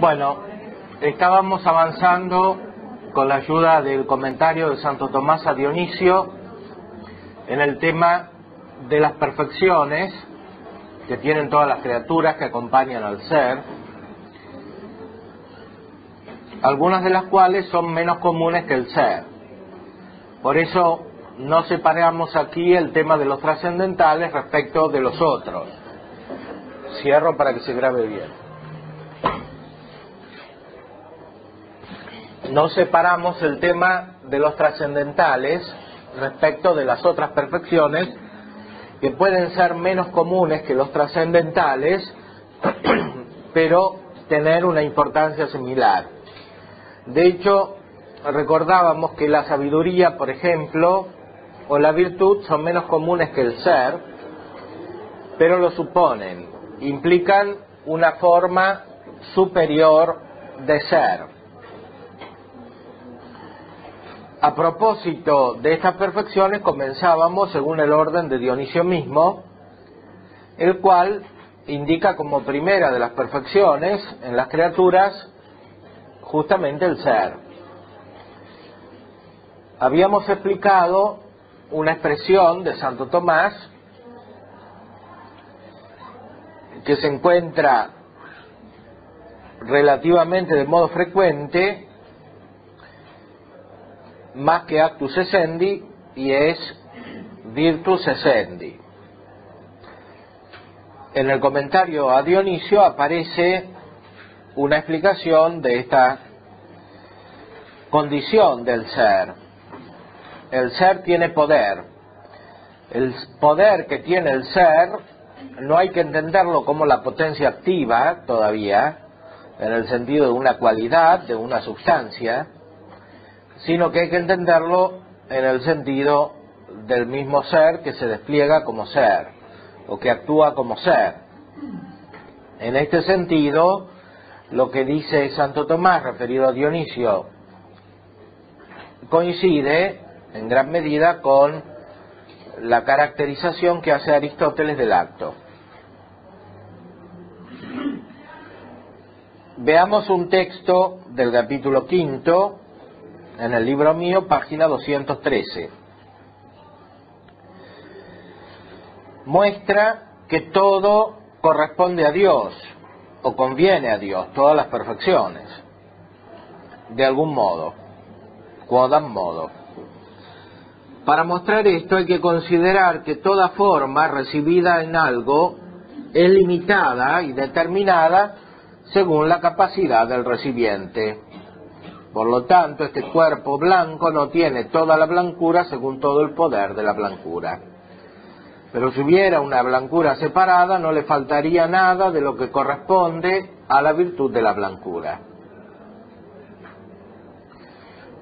Bueno, estábamos avanzando con la ayuda del comentario de Santo Tomás a Dionisio en el tema de las perfecciones que tienen todas las criaturas que acompañan al ser, algunas de las cuales son menos comunes que el ser. Por eso no separamos aquí el tema de los trascendentales respecto de los otros. Cierro para que se grabe bien. No separamos el tema de los trascendentales respecto de las otras perfecciones que pueden ser menos comunes que los trascendentales, pero tener una importancia similar. De hecho, recordábamos que la sabiduría, por ejemplo, o la virtud son menos comunes que el ser, pero lo suponen, implican una forma superior de ser. A propósito de estas perfecciones, comenzábamos según el orden de Dionisio mismo, el cual indica como primera de las perfecciones en las criaturas justamente el ser. Habíamos explicado una expresión de Santo Tomás que se encuentra relativamente de modo frecuente más que actus essendi, y es virtus essendi. En el comentario a Dionisio aparece una explicación de esta condición del ser. El ser tiene poder. El poder que tiene el ser no hay que entenderlo como la potencia activa todavía, en el sentido de una cualidad, de una sustancia, sino que hay que entenderlo en el sentido del mismo ser que se despliega como ser, o que actúa como ser. En este sentido, lo que dice Santo Tomás referido a Dionisio coincide en gran medida con la caracterización que hace Aristóteles del acto. Veamos un texto del capítulo 5, en el libro mío, página 213. Muestra que todo corresponde a Dios, o conviene a Dios, todas las perfecciones, de algún modo, quodam modo. Para mostrar esto hay que considerar que toda forma recibida en algo es limitada y determinada según la capacidad del recipiente. Por lo tanto, este cuerpo blanco no tiene toda la blancura según todo el poder de la blancura. Pero si hubiera una blancura separada, no le faltaría nada de lo que corresponde a la virtud de la blancura.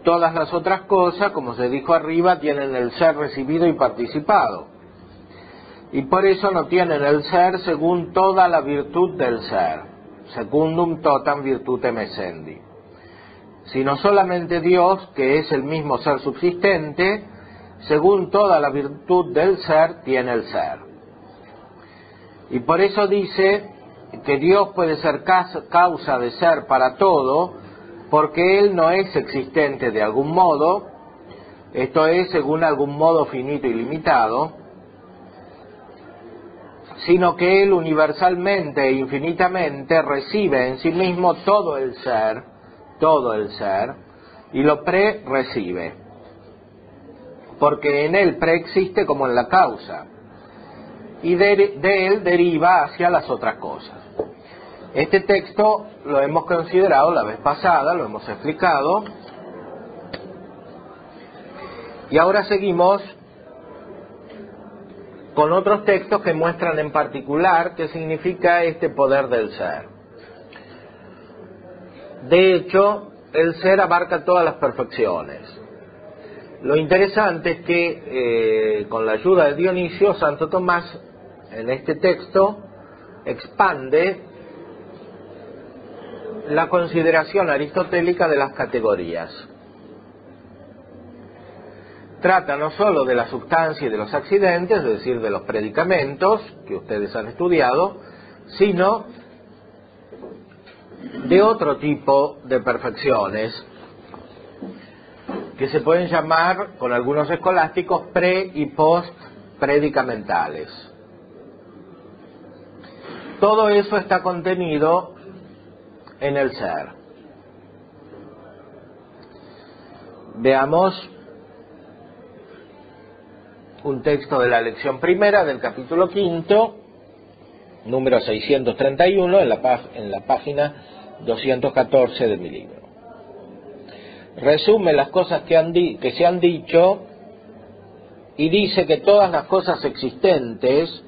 Todas las otras cosas, como se dijo arriba, tienen el ser recibido y participado. Y por eso no tienen el ser según toda la virtud del ser, secundum totam virtutem essendi, sino solamente Dios, que es el mismo ser subsistente, según toda la virtud del ser, tiene el ser. Y por eso dice que Dios puede ser causa de ser para todo, porque Él no es existente de algún modo, esto es, según algún modo finito y limitado, sino que Él universalmente e infinitamente recibe en sí mismo todo el ser, y lo pre-recibe, porque en él preexiste como en la causa, y de él deriva hacia las otras cosas. Este texto lo hemos considerado la vez pasada, lo hemos explicado, y ahora seguimos con otros textos que muestran en particular qué significa este poder del ser. De hecho, el ser abarca todas las perfecciones. Lo interesante es que con la ayuda de Dionisio, Santo Tomás en este texto expande la consideración aristotélica de las categorías. Trata no solo de la sustancia y de los accidentes, es decir, de los predicamentos que ustedes han estudiado, sino de otro tipo de perfecciones que se pueden llamar, con algunos escolásticos, pre- y post-predicamentales. Todo eso está contenido en el ser. Veamos un texto de la lección primera del capítulo quinto, número 631, en la página 214 de mi libro. Resume las cosas que se han dicho y dice que todas las cosas existentes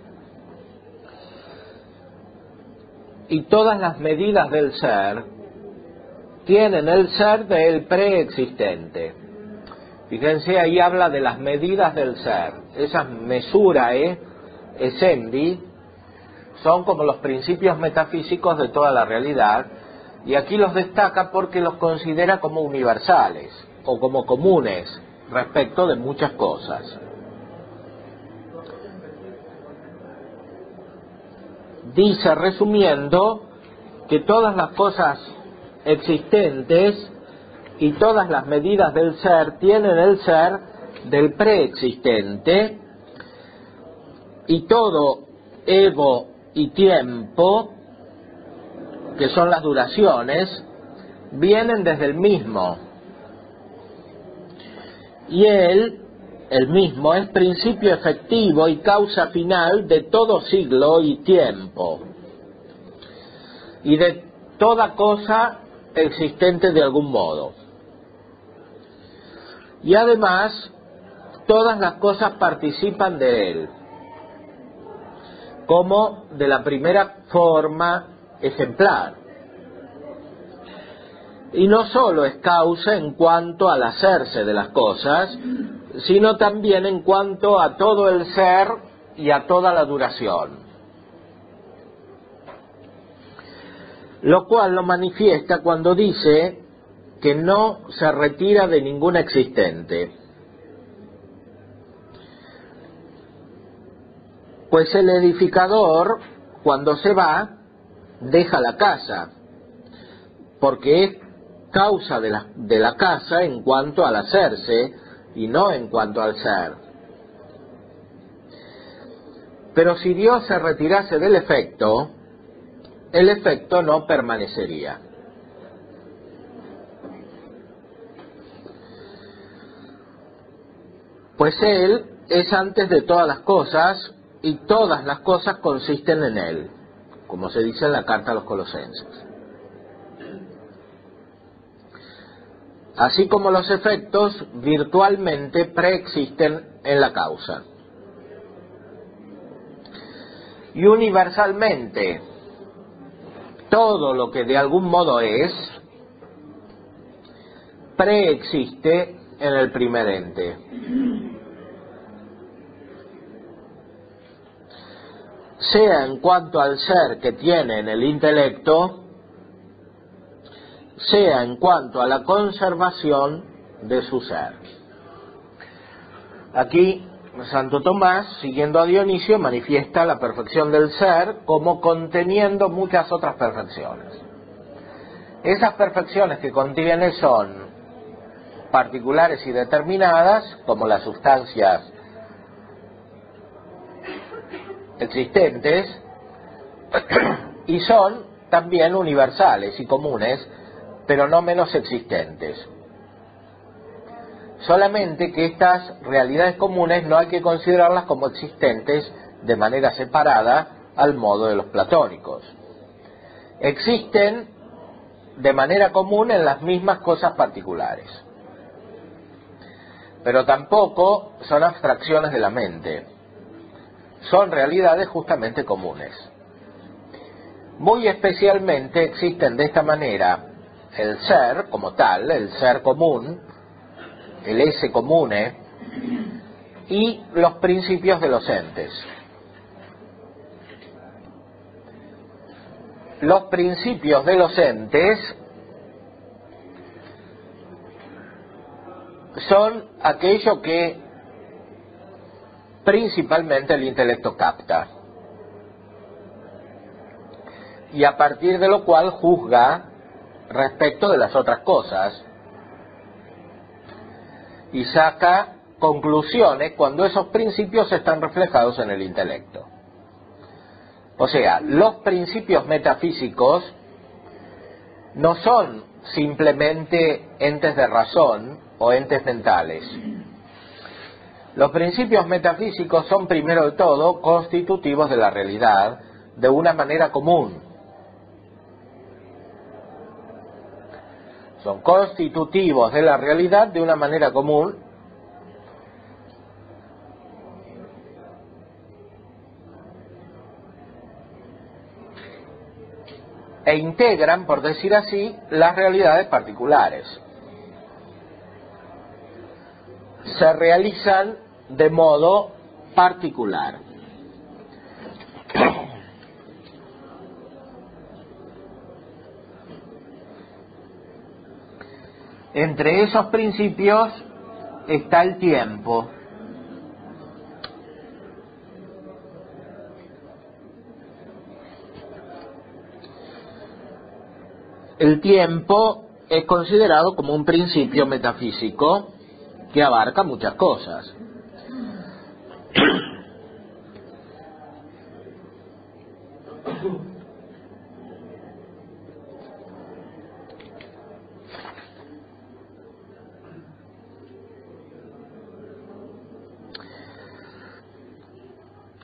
y todas las medidas del ser tienen el ser del preexistente. Fíjense, ahí habla de las medidas del ser. Esas mesurae, essendi, son como los principios metafísicos de toda la realidad, y aquí los destaca porque los considera como universales o como comunes respecto de muchas cosas. Dice, resumiendo, que todas las cosas existentes y todas las medidas del ser tienen el ser del preexistente, y todo evo y tiempo, que son las duraciones, vienen desde el mismo. Y él, el mismo, es principio efectivo y causa final de todo siglo y tiempo, y de toda cosa existente de algún modo. Y además, todas las cosas participan de él, como de la primera forma ejemplar. Y no solo es causa en cuanto al hacerse de las cosas, sino también en cuanto a todo el ser y a toda la duración. Lo cual lo manifiesta cuando dice que no se retira de ningún existente. Pues el edificador, cuando se va, deja la casa, porque es causa de la casa en cuanto al hacerse y no en cuanto al ser. Pero si Dios se retirase del efecto, el efecto no permanecería. Pues Él es antes de todas las cosas, y todas las cosas consisten en Él, como se dice en la carta a los Colosenses. Así como los efectos virtualmente preexisten en la causa. Y universalmente, todo lo que de algún modo es, preexiste en el primer ente. Sea en cuanto al ser que tiene en el intelecto, sea en cuanto a la conservación de su ser. Aquí Santo Tomás, siguiendo a Dionisio, manifiesta la perfección del ser como conteniendo muchas otras perfecciones. Esas perfecciones que contiene son particulares y determinadas, como las sustancias existentes, y son también universales y comunes, pero no menos existentes. Solamente que estas realidades comunes no hay que considerarlas como existentes de manera separada al modo de los platónicos. Existen de manera común en las mismas cosas particulares, pero tampoco son abstracciones de la mente. Son realidades justamente comunes. Muy especialmente existen de esta manera el ser como tal, el ser común, el esse comune, y los principios de los entes. Los principios de los entes son aquello que principalmente el intelecto capta, y a partir de lo cual juzga respecto de las otras cosas y saca conclusiones cuando esos principios están reflejados en el intelecto. O sea, los principios metafísicos no son simplemente entes de razón o entes mentales. Los principios metafísicos son primero de todo constitutivos de la realidad de una manera común. Son constitutivos de la realidad de una manera común e integran, por decir así, las realidades particulares. Se realizan de modo particular. Entre esos principios está el tiempo. El tiempo es considerado como un principio metafísico que abarca muchas cosas.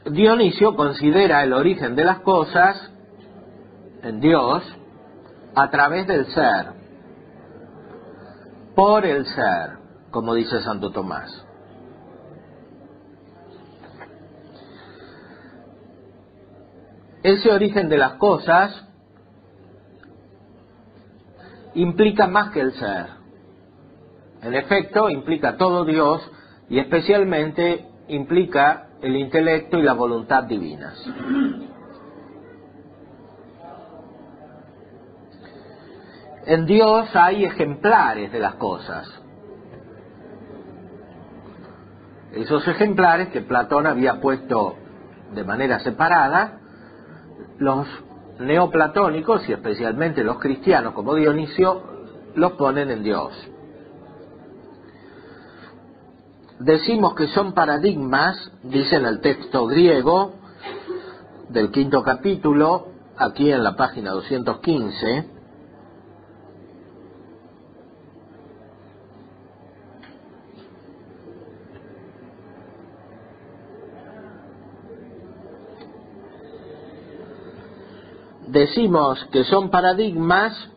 Dionisio considera el origen de las cosas en Dios a través del ser, por el ser, como dice Santo Tomás. Ese origen de las cosas implica más que el ser. En efecto, implica todo Dios y especialmente implica el intelecto y la voluntad divinas. En Dios hay ejemplares de las cosas. Esos ejemplares que Platón había puesto de manera separada, los neoplatónicos y especialmente los cristianos como Dionisio los ponen en Dios. Decimos que son paradigmas, dice en el texto griego del 5º capítulo, aquí en la página 215, decimos que son paradigmas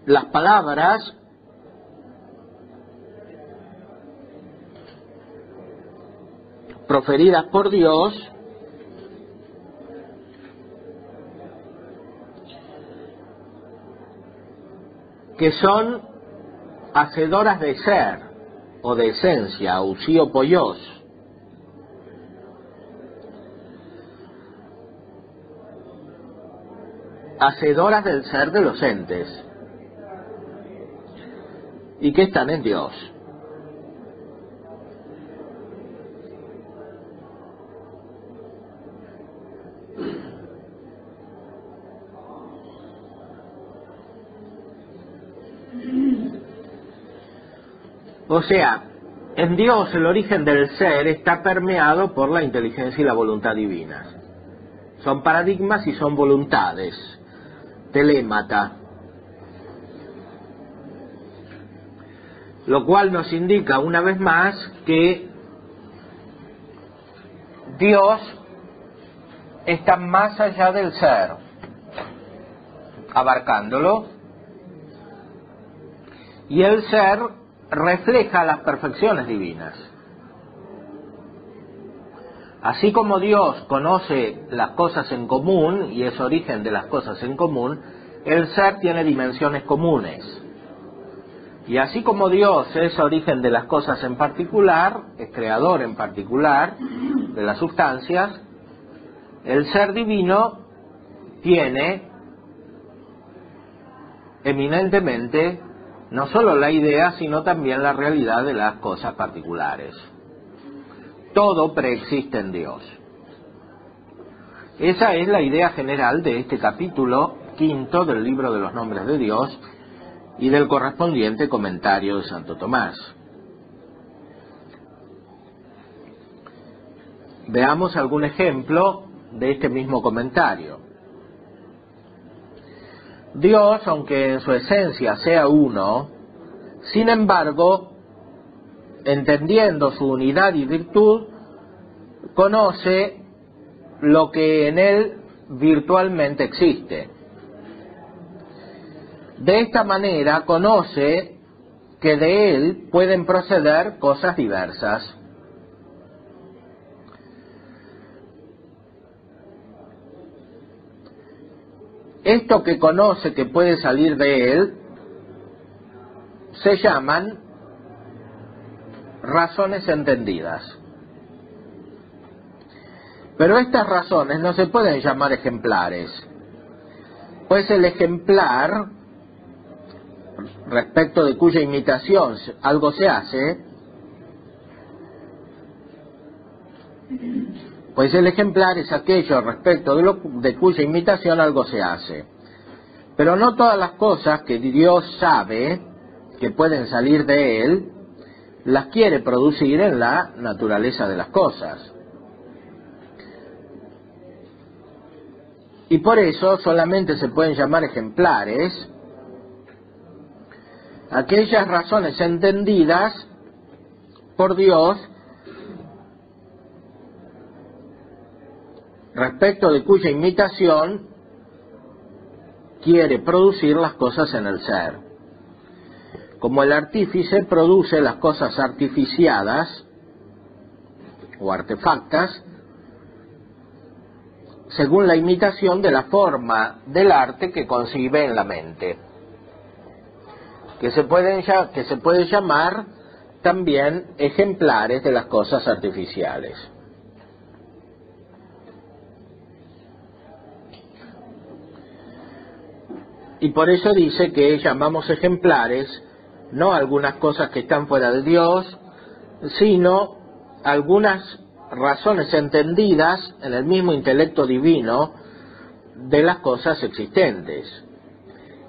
las palabras proferidas por Dios que son hacedoras de ser o de esencia, usío poios. Hacedoras del ser de los entes y que están en Dios. O sea, en Dios el origen del ser está permeado por la inteligencia y la voluntad divinas. Son paradigmas y son voluntades, telémata. Lo cual nos indica una vez más que Dios está más allá del ser, abarcándolo, y el ser refleja las perfecciones divinas. Así como Dios conoce las cosas en común y es origen de las cosas en común, el ser tiene dimensiones comunes. Y así como Dios es origen de las cosas en particular, es creador en particular de las sustancias, el ser divino tiene eminentemente no solo la idea, sino también la realidad de las cosas particulares. Todo preexiste en Dios. Esa es la idea general de este capítulo 5 del libro de los nombres de Dios y del correspondiente comentario de Santo Tomás. Veamos algún ejemplo de este mismo comentario. Dios, aunque en su esencia sea uno, sin embargo, entendiendo su unidad y virtud, conoce lo que en él virtualmente existe. De esta manera conoce que de él pueden proceder cosas diversas. Esto que conoce que puede salir de él se llaman razones entendidas. Pero estas razones no se pueden llamar ejemplares, pues el ejemplar, respecto de cuya imitación algo se hace, pues el ejemplar es aquello respecto de cuya imitación algo se hace. Pero no todas las cosas que Dios sabe que pueden salir de él, las quiere producir en la naturaleza de las cosas. Y por eso solamente se pueden llamar ejemplares aquellas razones entendidas por Dios respecto de cuya imitación quiere producir las cosas en el ser. Como el artífice produce las cosas artificiadas o artefactas según la imitación de la forma del arte que concibe en la mente, que se puede llamar también ejemplares de las cosas artificiales. Y por eso dice que llamamos ejemplares no algunas cosas que están fuera de Dios, sino algunas razones entendidas en el mismo intelecto divino de las cosas existentes,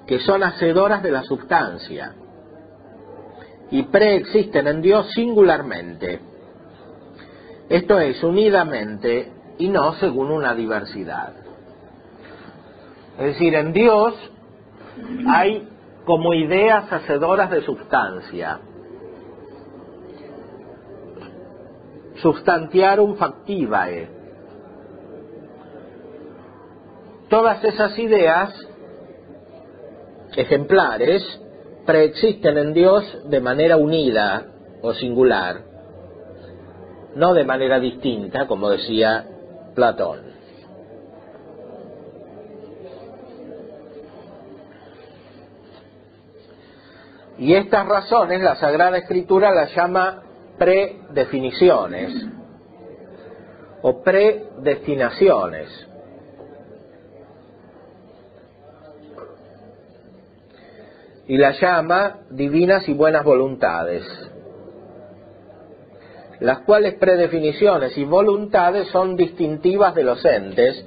que son hacedoras de la substancia y preexisten en Dios singularmente, esto es, unidamente y no según una diversidad. Es decir, en Dios hay como ideas hacedoras de substancia, substantiarum factivae. Todas esas ideas ejemplares preexisten en Dios de manera unida o singular, no de manera distinta, como decía Platón. Y estas razones la Sagrada Escritura las llama predefiniciones o predestinaciones. Y las llama divinas y buenas voluntades, las cuales predefiniciones y voluntades son distintivas de los entes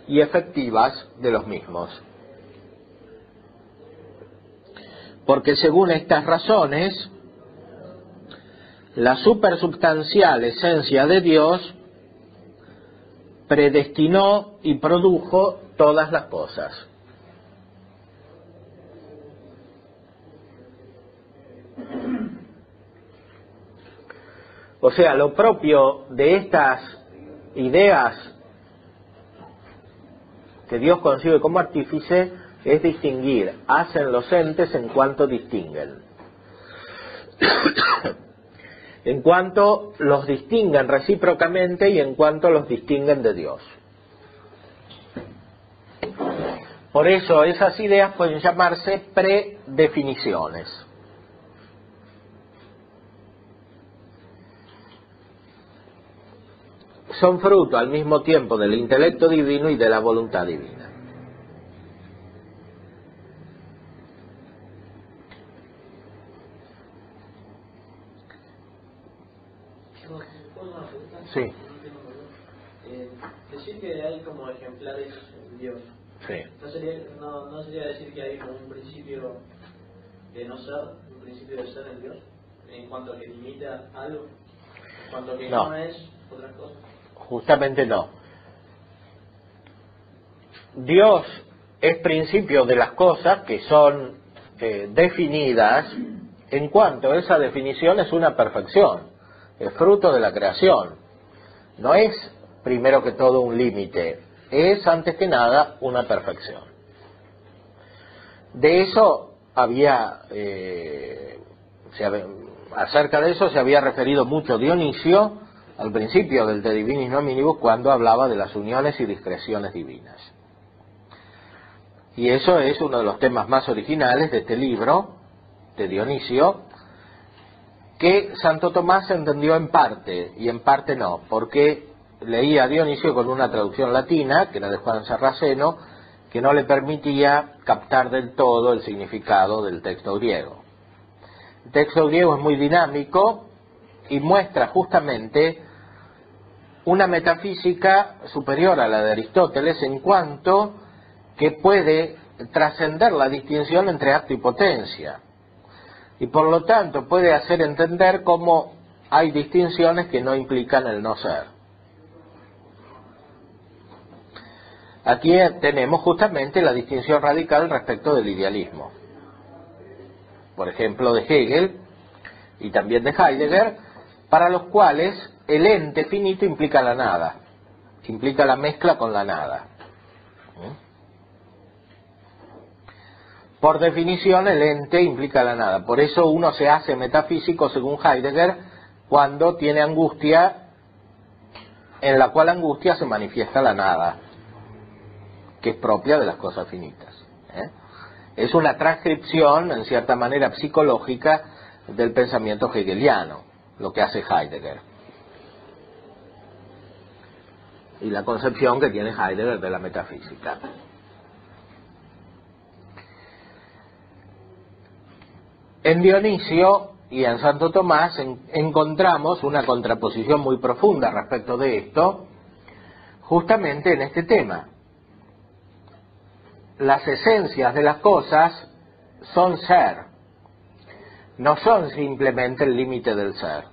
y efectivas de los mismos. Porque según estas razones, la supersubstancial esencia de Dios predestinó y produjo todas las cosas. O sea, lo propio de estas ideas que Dios concibe como artífice es distinguir, hacen los entes en cuanto distinguen. En cuanto los distinguen recíprocamente y en cuanto los distinguen de Dios. Por eso esas ideas pueden llamarse predefiniciones. Son fruto al mismo tiempo del intelecto divino y de la voluntad divina. ¿Puedo una pregunta? Sí. decir que hay como ejemplares en Dios, Sí. ¿no sería decir que hay como un principio de no ser, un principio de ser en Dios, en cuanto a que limita algo, en cuanto a que no es otra cosa? Justamente no. Dios es principio de las cosas que son definidas en cuanto esa definición es una perfección, es fruto de la creación. No es primero que todo un límite, es antes que nada una perfección. De eso acerca de eso se había referido mucho Dionisio al principio del De Divinis Nominibus, cuando hablaba de las uniones y discreciones divinas. Y eso es uno de los temas más originales de este libro de Dionisio, que Santo Tomás entendió en parte y en parte no, porque leía a Dionisio con una traducción latina, que era de Juan Sarraceno, que no le permitía captar del todo el significado del texto griego. El texto griego es muy dinámico y muestra justamente una metafísica superior a la de Aristóteles, en cuanto que puede trascender la distinción entre acto y potencia, y por lo tanto puede hacer entender cómo hay distinciones que no implican el no ser. Aquí tenemos justamente la distinción radical respecto del idealismo, por ejemplo de Hegel y también de Heidegger, para los cuales el ente finito implica la nada, implica la mezcla con la nada. Por definición, el ente implica la nada. Por eso uno se hace metafísico, según Heidegger, cuando tiene angustia, en la cual angustia se manifiesta la nada, que es propia de las cosas finitas. Es una transcripción, en cierta manera psicológica, del pensamiento hegeliano, lo que hace Heidegger. Y la concepción que tiene Heidegger de la metafísica. En Dionisio y en Santo Tomás encontramos una contraposición muy profunda respecto de esto, justamente en este tema. Las esencias de las cosas son ser, no son simplemente el límite del ser,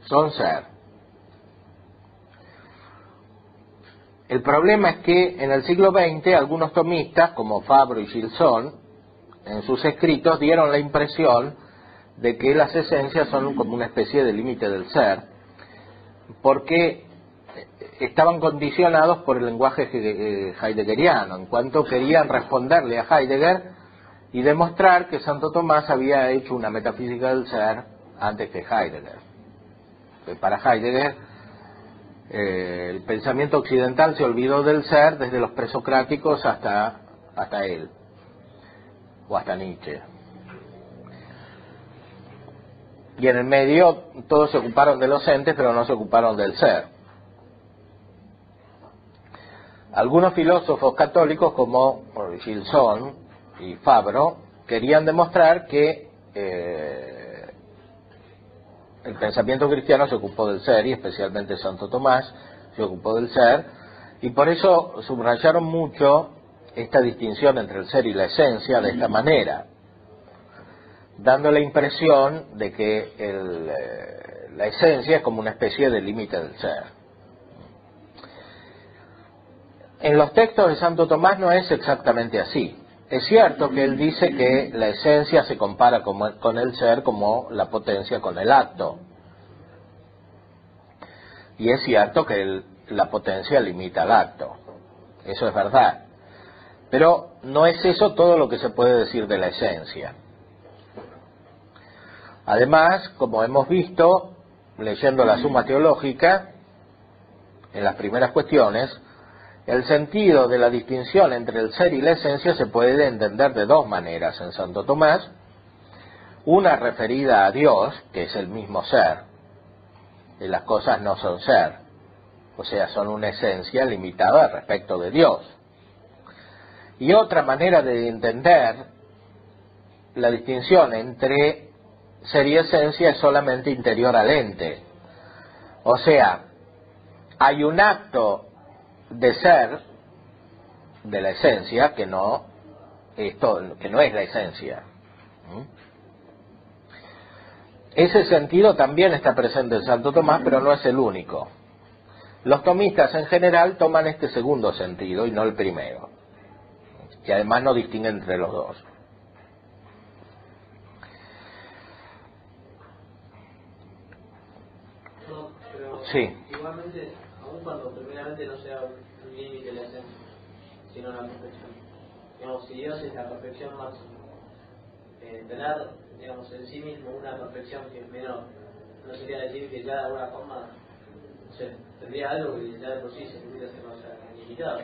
son ser. El problema es que en el siglo XX algunos tomistas, como Fabro y Gilson, en sus escritos dieron la impresión de que las esencias son como una especie de límite del ser, porque estaban condicionados por el lenguaje heideggeriano, en cuanto querían responderle a Heidegger y demostrar que Santo Tomás había hecho una metafísica del ser antes que Heidegger. Para Heidegger, el pensamiento occidental se olvidó del ser desde los presocráticos hasta él, o hasta Nietzsche. Y en el medio todos se ocuparon de los entes, pero no se ocuparon del ser. Algunos filósofos católicos como Gilson y Fabro querían demostrar que el pensamiento cristiano se ocupó del ser, y especialmente Santo Tomás se ocupó del ser, y por eso subrayaron mucho esta distinción entre el ser y la esencia de esta manera, dando la impresión de que la esencia es como una especie de límite del ser. En los textos de Santo Tomás no es exactamente así. Es cierto que él dice que la esencia se compara con el ser como la potencia con el acto. Y es cierto que la potencia limita al acto. Eso es verdad. Pero no es eso todo lo que se puede decir de la esencia. Además, como hemos visto, leyendo la Suma Teológica, en las primeras cuestiones, el sentido de la distinción entre el ser y la esencia se puede entender de dos maneras en Santo Tomás. Una referida a Dios, que es el mismo ser, y las cosas no son ser, o sea, son una esencia limitada respecto de Dios. Y otra manera de entender la distinción entre ser y esencia es solamente interior al ente. O sea, hay un acto de ser, de la esencia, que no es la esencia. Ese sentido también está presente en Santo Tomás, pero no es el único. Los tomistas en general toman este segundo sentido y no el primero, y además no distinguen entre los dos. No, pero Sí. igualmente, aun cuando primeramente no sea un límite la esencia, sino la perfección. Digamos, si Dios es la perfección máxima, tener, digamos, en sí mismo una perfección que es menor, no sería decir que ya de alguna forma, no sé, tendría algo que ya de por sí se pudiera hacer más limitado.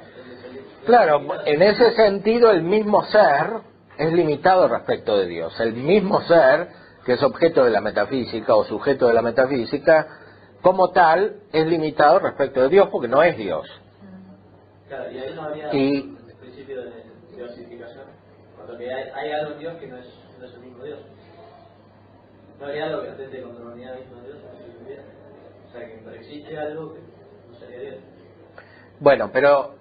Claro, en ese sentido el mismo ser es limitado respecto de Dios. El mismo ser, que es objeto de la metafísica o sujeto de la metafísica, como tal, es limitado respecto de Dios porque no es Dios. Claro, y ahí no habría el principio de diosificación, cuando que hay algo en Dios que no es el mismo Dios. No habría algo que atente contra la unidad misma de Dios, o sea que existe algo que no sería Dios. Bueno, pero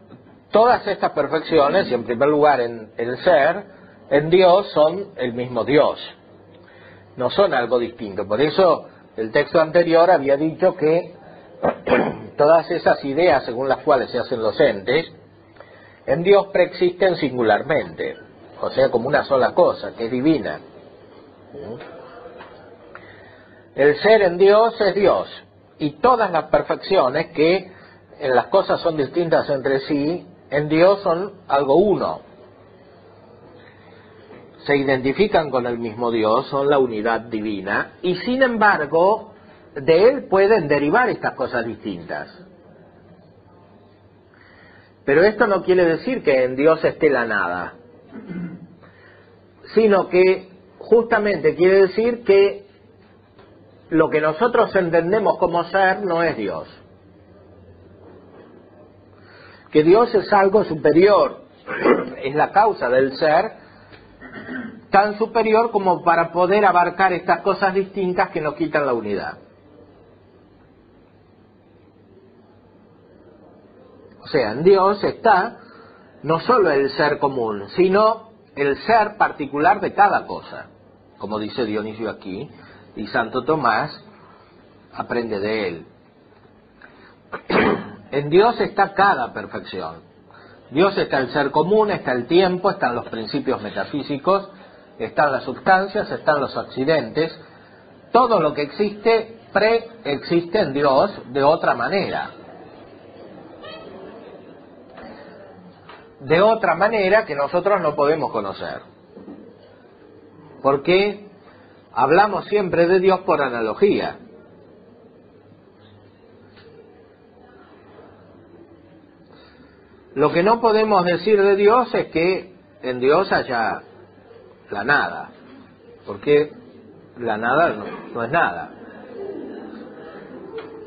todas estas perfecciones, y en primer lugar en el ser, en Dios son el mismo Dios, no son algo distinto. Por eso el texto anterior había dicho que todas esas ideas según las cuales se hacen los entes, en Dios preexisten singularmente, o sea, como una sola cosa, que es divina. El ser en Dios es Dios, y todas las perfecciones que en las cosas son distintas entre sí, en Dios son algo uno. Se identifican con el mismo Dios, son la unidad divina, y sin embargo, de Él pueden derivar estas cosas distintas. Pero esto no quiere decir que en Dios esté la nada, sino que justamente quiere decir que lo que nosotros entendemos como ser no es Dios. Que Dios es algo superior, es la causa del ser, tan superior como para poder abarcar estas cosas distintas que nos quitan la unidad. O sea, en Dios está no solo el ser común, sino el ser particular de cada cosa, como dice Dionisio aquí, y Santo Tomás aprende de él. En Dios está cada perfección. Dios está el ser común, está el tiempo, están los principios metafísicos, están las sustancias, están los accidentes. Todo lo que existe preexiste en Dios de otra manera. De otra manera que nosotros no podemos conocer. Porque hablamos siempre de Dios por analogía. Lo que no podemos decir de Dios es que en Dios haya la nada, porque la nada no es nada.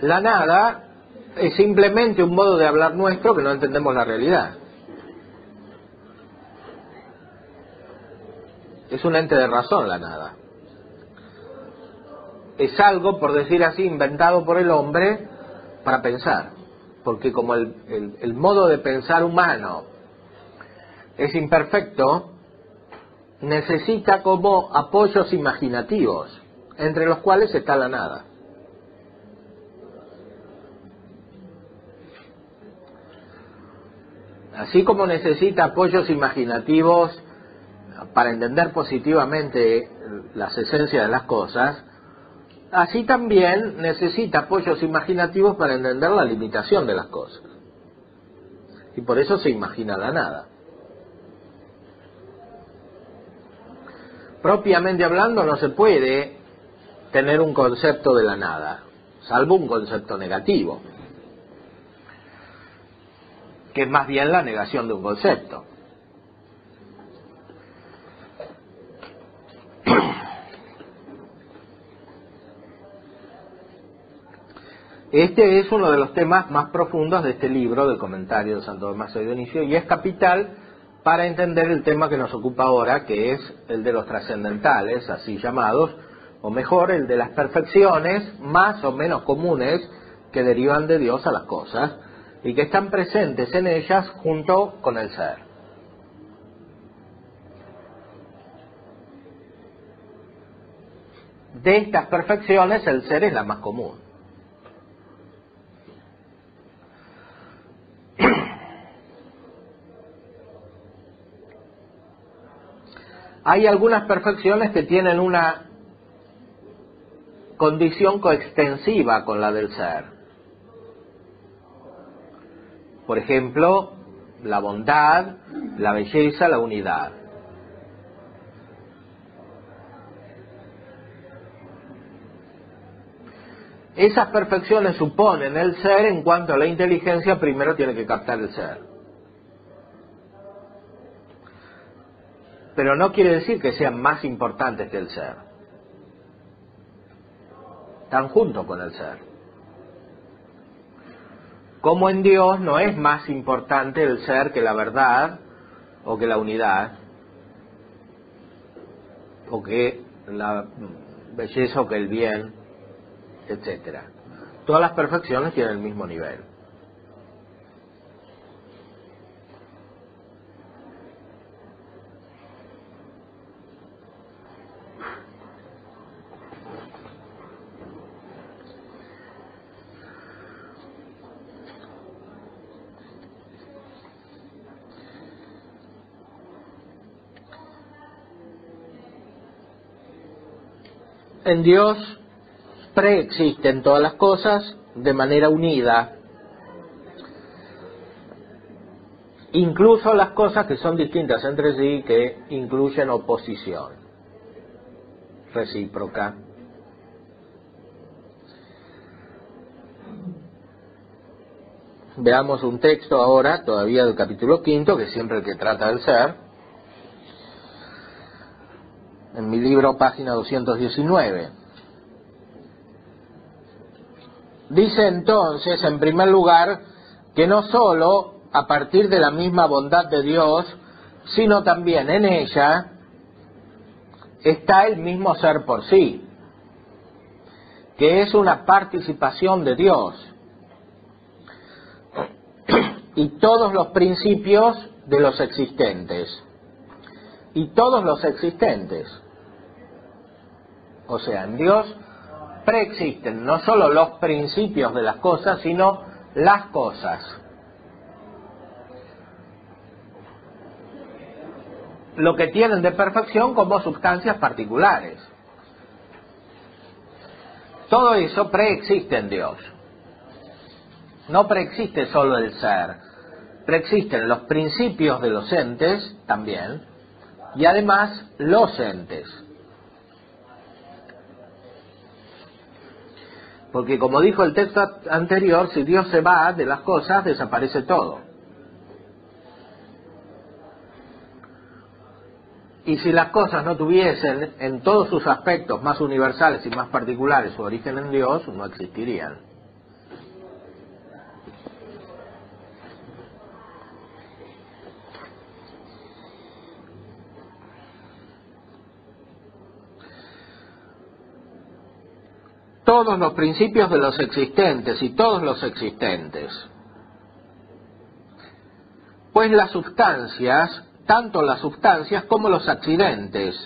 La nada es simplemente un modo de hablar nuestro que no entendemos la realidad. Es un ente de razón la nada. Es algo, por decir así, inventado por el hombre para pensar. Porque como el modo de pensar humano es imperfecto, necesita como apoyos imaginativos, entre los cuales está la nada. Así como necesita apoyos imaginativos para entender positivamente las esencias de las cosas, así también necesita apoyos imaginativos para entender la limitación de las cosas. Y por eso se imagina la nada. Propiamente hablando, no se puede tener un concepto de la nada, salvo un concepto negativo, que es más bien la negación de un concepto. Este es uno de los temas más profundos de este libro, del comentario de Santo Tomás de Dionisio, y es capital para entender el tema que nos ocupa ahora, que es el de los trascendentales, así llamados, o mejor, el de las perfecciones más o menos comunes que derivan de Dios a las cosas y que están presentes en ellas junto con el ser. De estas perfecciones, el ser es la más común. Hay algunas perfecciones que tienen una condición coextensiva con la del ser. Por ejemplo, la bondad, la belleza, la unidad. Esas perfecciones suponen el ser en cuanto a la inteligencia primero tiene que captar el ser. Pero no quiere decir que sean más importantes que el ser. Están junto con el ser. Como en Dios no es más importante el ser que la verdad, o que la unidad, o que la belleza, o que el bien, etcétera. Todas las perfecciones tienen el mismo nivel. En Dios preexisten todas las cosas de manera unida, incluso las cosas que son distintas entre sí, que incluyen oposición recíproca. Veamos un texto ahora, todavía del capítulo 5, que es siempre el que trata del ser. En mi libro, página 219. Dice entonces, en primer lugar, que no sólo a partir de la misma bondad de Dios, sino también en ella está el mismo ser por sí, que es una participación de Dios, y todos los principios de los existentes, y todos los existentes. O sea, en Dios preexisten no solo los principios de las cosas, sino las cosas. Lo que tienen de perfección como sustancias particulares. Todo eso preexiste en Dios. No preexiste solo el ser, preexisten los principios de los entes también, y además los entes. Porque como dijo el texto anterior, si Dios se va de las cosas, desaparece todo. Y si las cosas no tuviesen en todos sus aspectos más universales y más particulares su origen en Dios, no existirían. Todos los principios de los existentes y todos los existentes. Pues las sustancias, tanto las sustancias como los accidentes,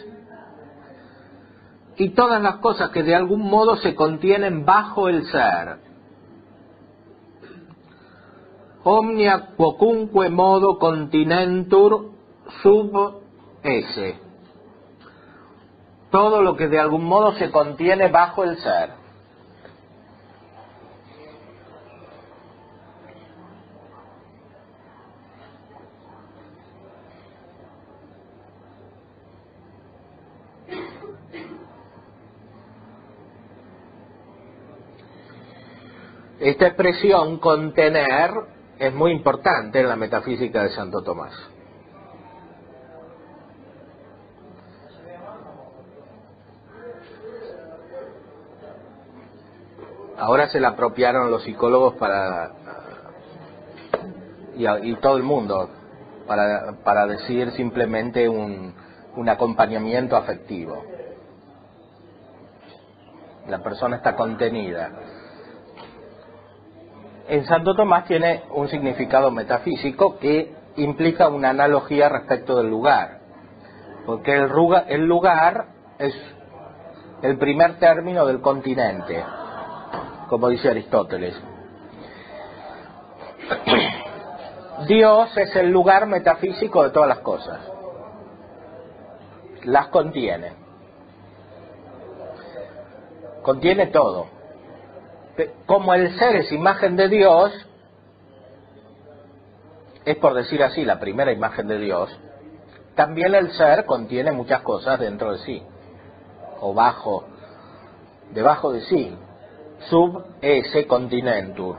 y todas las cosas que de algún modo se contienen bajo el ser. Omnia quocunque modo continentur sub esse. Todo lo que de algún modo se contiene bajo el ser. Esta expresión contener es muy importante en la metafísica de Santo Tomás. Ahora se la apropiaron los psicólogos y todo el mundo para decir simplemente un acompañamiento afectivo. La persona está contenida. en Santo Tomás tiene un significado metafísico que implica una analogía respecto del lugar, porque el lugar es el primer término del continente, como dice Aristóteles. Dios es el lugar metafísico de todas las cosas, las contiene todo. Como el ser es imagen de Dios, es por decir así la primera imagen de Dios, también el ser contiene muchas cosas dentro de sí, o debajo de sí, sub esse continentur.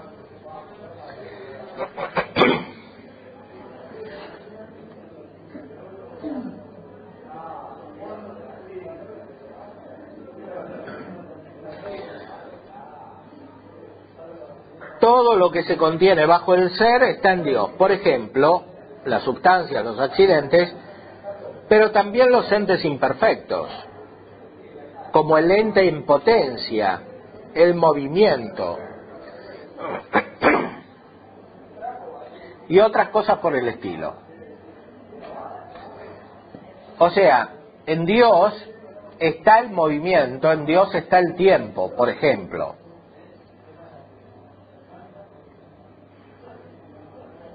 Todo lo que se contiene bajo el ser está en Dios. Por ejemplo, la sustancia, los accidentes, pero también los entes imperfectos, como el ente en potencia, el movimiento y otras cosas por el estilo. O sea, en Dios está el movimiento, en Dios está el tiempo, por ejemplo.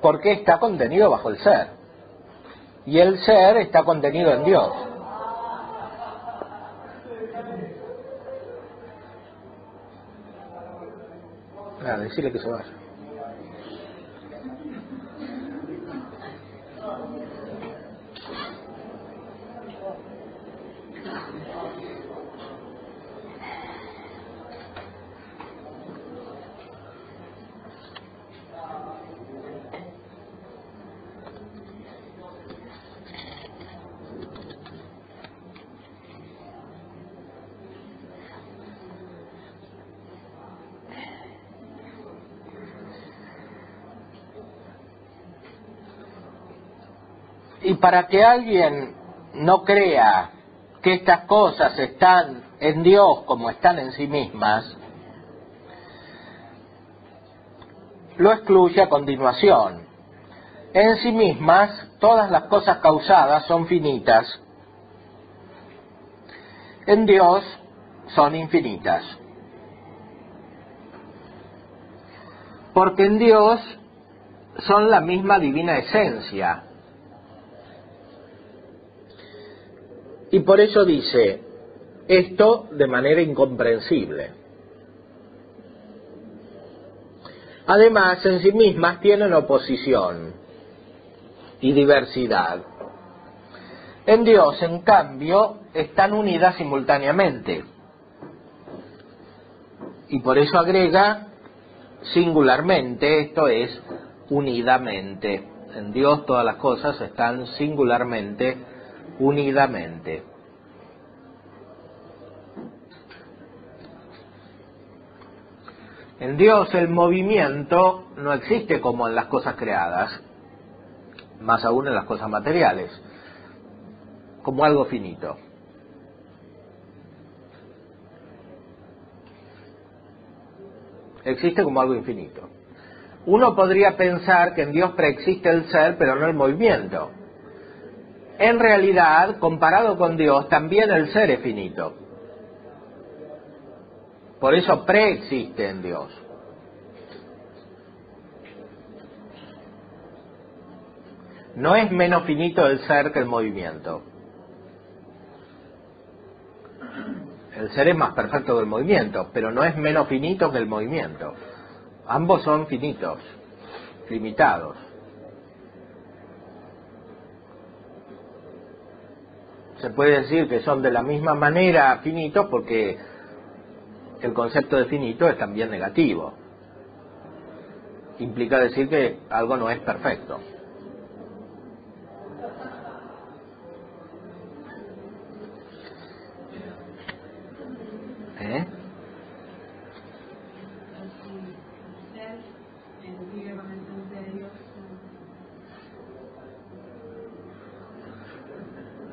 Porque está contenido bajo el ser. Y el ser está contenido en Dios. Decirle que se vaya. Y para que alguien no crea que estas cosas están en Dios como están en sí mismas, lo excluye a continuación. En sí mismas, todas las cosas causadas son finitas. En Dios son infinitas. Porque en Dios son la misma divina esencia. Y por eso dice esto de manera incomprensible. Además, en sí mismas tienen oposición y diversidad. En Dios, en cambio, están unidas simultáneamente. Y por eso agrega singularmente, esto es, unidamente. En Dios todas las cosas están singularmente, unidamente. En Dios el movimiento no existe como en las cosas creadas, más aún en las cosas materiales, como algo finito. Existe como algo infinito. Uno podría pensar que en Dios preexiste el ser, pero no el movimiento. En realidad, comparado con Dios, también el ser es finito. Por eso preexiste en Dios. No es menos finito el ser que el movimiento. El ser es más perfecto que el movimiento, pero no es menos finito que el movimiento. Ambos son finitos, limitados. Se puede decir que son de la misma manera finitos porque el concepto de finito es también negativo. Implica decir que algo no es perfecto.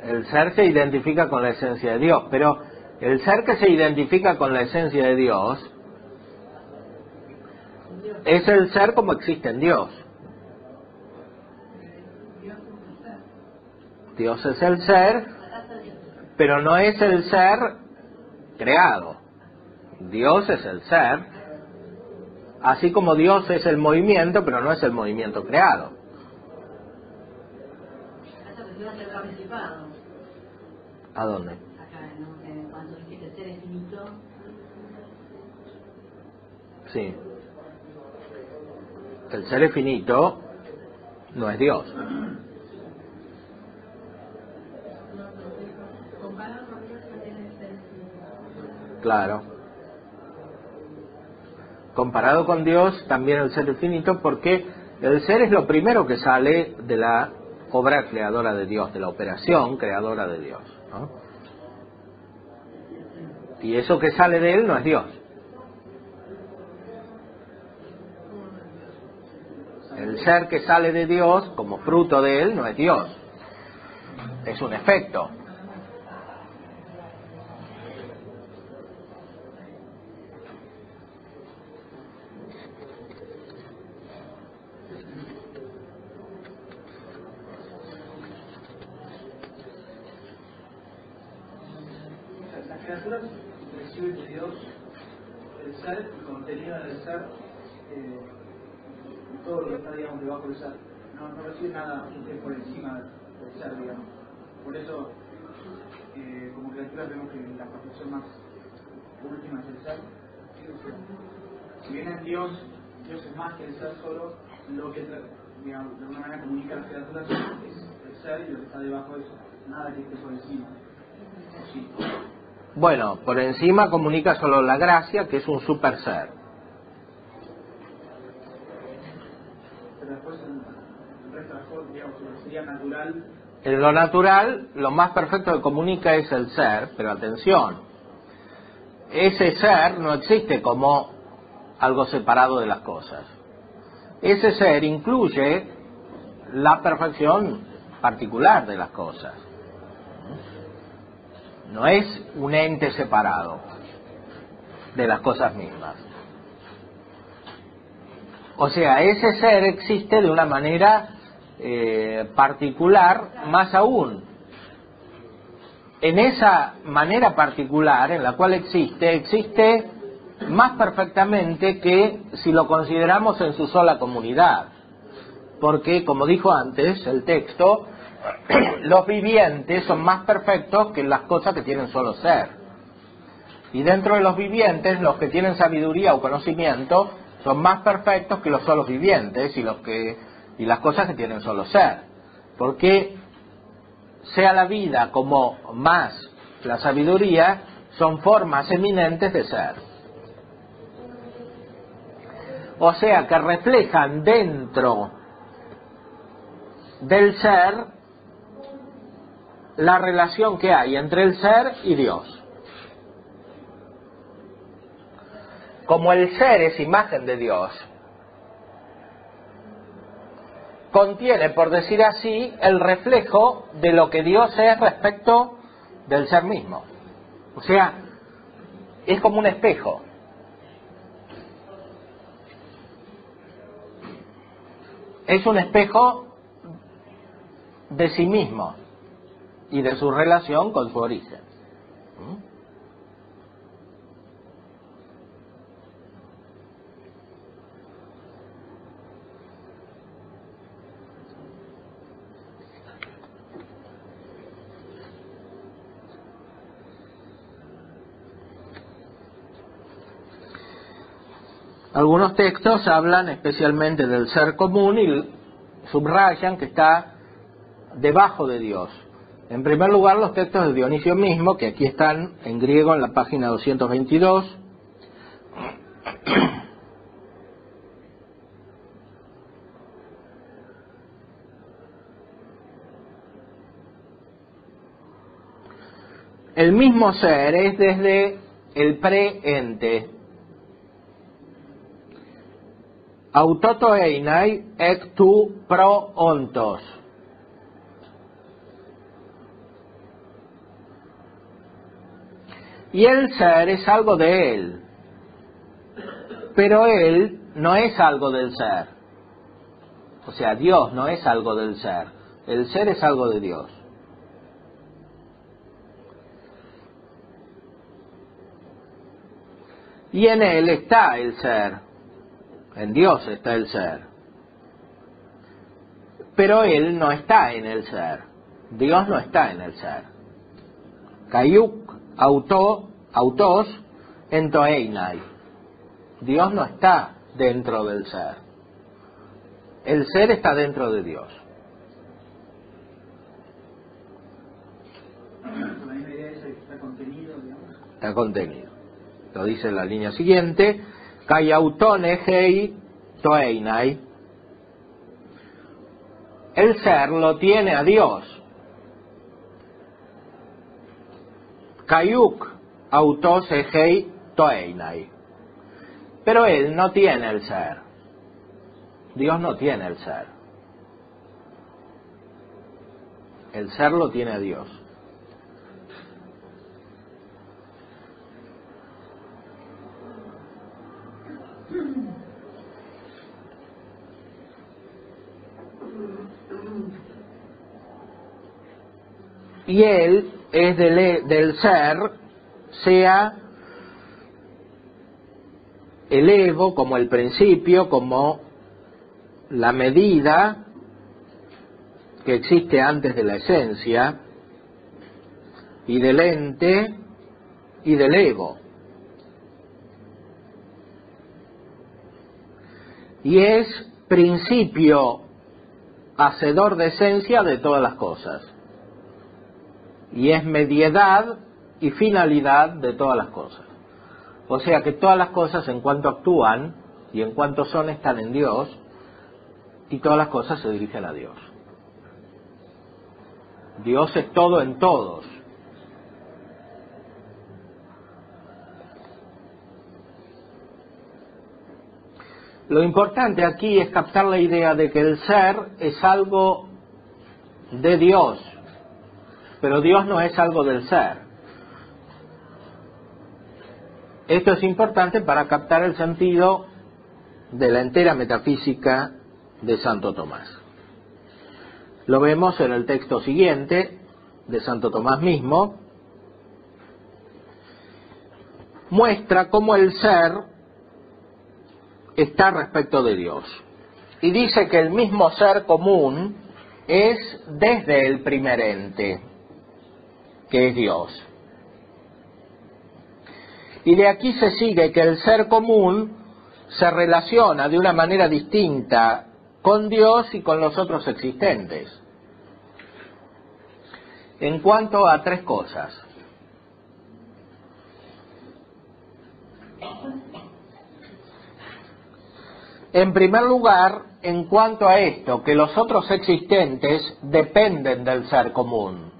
El ser se identifica con la esencia de Dios, pero el ser que se identifica con la esencia de Dios es el ser como existe en Dios. Dios es el ser, pero no es el ser creado. Dios es el ser, así como Dios es el movimiento, pero no es el movimiento creado. ¿A dónde? Acá, ¿no? Cuando dijiste el ser es finito. Sí. El ser es finito, no es Dios. Claro. Comparado con Dios, también el ser es finito, porque el ser es lo primero que sale de la obra creadora de Dios, de la operación creadora de Dios, ¿no? Y eso que sale de Él no es Dios. El ser que sale de Dios, como fruto de Él, no es Dios. Es un efecto. Las criaturas reciben de Dios el ser, el contenido del ser, todo lo que está, digamos, debajo del ser. No reciben nada que esté por encima del ser, digamos. Por eso, como criaturas vemos que la perfección más última es el ser. Si bien en Dios es más que el ser solo, lo que, digamos, de alguna manera comunica a las criaturas es el ser y lo que está debajo de eso. Nada que esté por encima. Sí. Bueno, por encima comunica solo la gracia, que es un super ser. Pero después el resto de las cosas, digamos, sería natural. En lo natural, lo más perfecto que comunica es el ser, pero atención, ese ser no existe como algo separado de las cosas. Ese ser incluye la perfección particular de las cosas. No es un ente separado de las cosas mismas. O sea, ese ser existe de una manera particular, más aún. En esa manera particular en la cual existe más perfectamente que si lo consideramos en su sola comunidad. Porque, como dijo antes el texto, los vivientes son más perfectos que las cosas que tienen solo ser. Y dentro de los vivientes, los que tienen sabiduría o conocimiento son más perfectos que los solos vivientes y las cosas que tienen solo ser. Porque sea la vida como más la sabiduría, son formas eminentes de ser. O sea, que reflejan dentro del ser la relación que hay entre el ser y Dios. Como el ser es imagen de Dios, contiene, por decir así, el reflejo de lo que Dios es respecto del ser mismo. O sea, es como un espejo. Es un espejo de sí mismo y de su relación con su origen. Algunos textos hablan especialmente del ser común y subrayan que está debajo de Dios. En primer lugar, los textos de Dionisio mismo, que aquí están en griego en la página 222. El mismo ser es desde el pre-ente. Autoto einai ek tu pro ontos. Y el ser es algo de él, pero él no es algo del ser. O sea, Dios no es algo del ser. El ser es algo de Dios. Y en Él está el ser. En Dios está el ser. Pero Él no está en el ser. Dios no está en el ser. Kaiuk autos entoeinai. Dios no está dentro del ser. El ser está dentro de Dios. La idea es que está contenido, digamos. Está contenido. Lo dice en la línea siguiente. Kaiautone hei toeinai. El ser lo tiene a Dios. Kaiuk autose hei toeinai. Pero Él no tiene el ser. Dios no tiene el ser. El ser lo tiene a Dios. Y Él es del ser, sea el ego como el principio, como la medida que existe antes de la esencia, y del ente y del ego. Y es principio hacedor de esencia de todas las cosas. Y es mediedad y finalidad de todas las cosas. O sea que todas las cosas en cuanto actúan y en cuanto son están en Dios, y todas las cosas se dirigen a Dios. Dios es todo en todos. Lo importante aquí es captar la idea de que el ser es algo de Dios, pero Dios no es algo del ser. Esto es importante para captar el sentido de la entera metafísica de Santo Tomás. Lo vemos en el texto siguiente de Santo Tomás mismo. Muestra cómo el ser está respecto de Dios. Y dice que el mismo ser común es desde el primer ente, que es Dios. Y de aquí se sigue que el ser común se relaciona de una manera distinta con Dios y con los otros existentes. En cuanto a tres cosas. En primer lugar, en cuanto a esto, que los otros existentes dependen del ser común.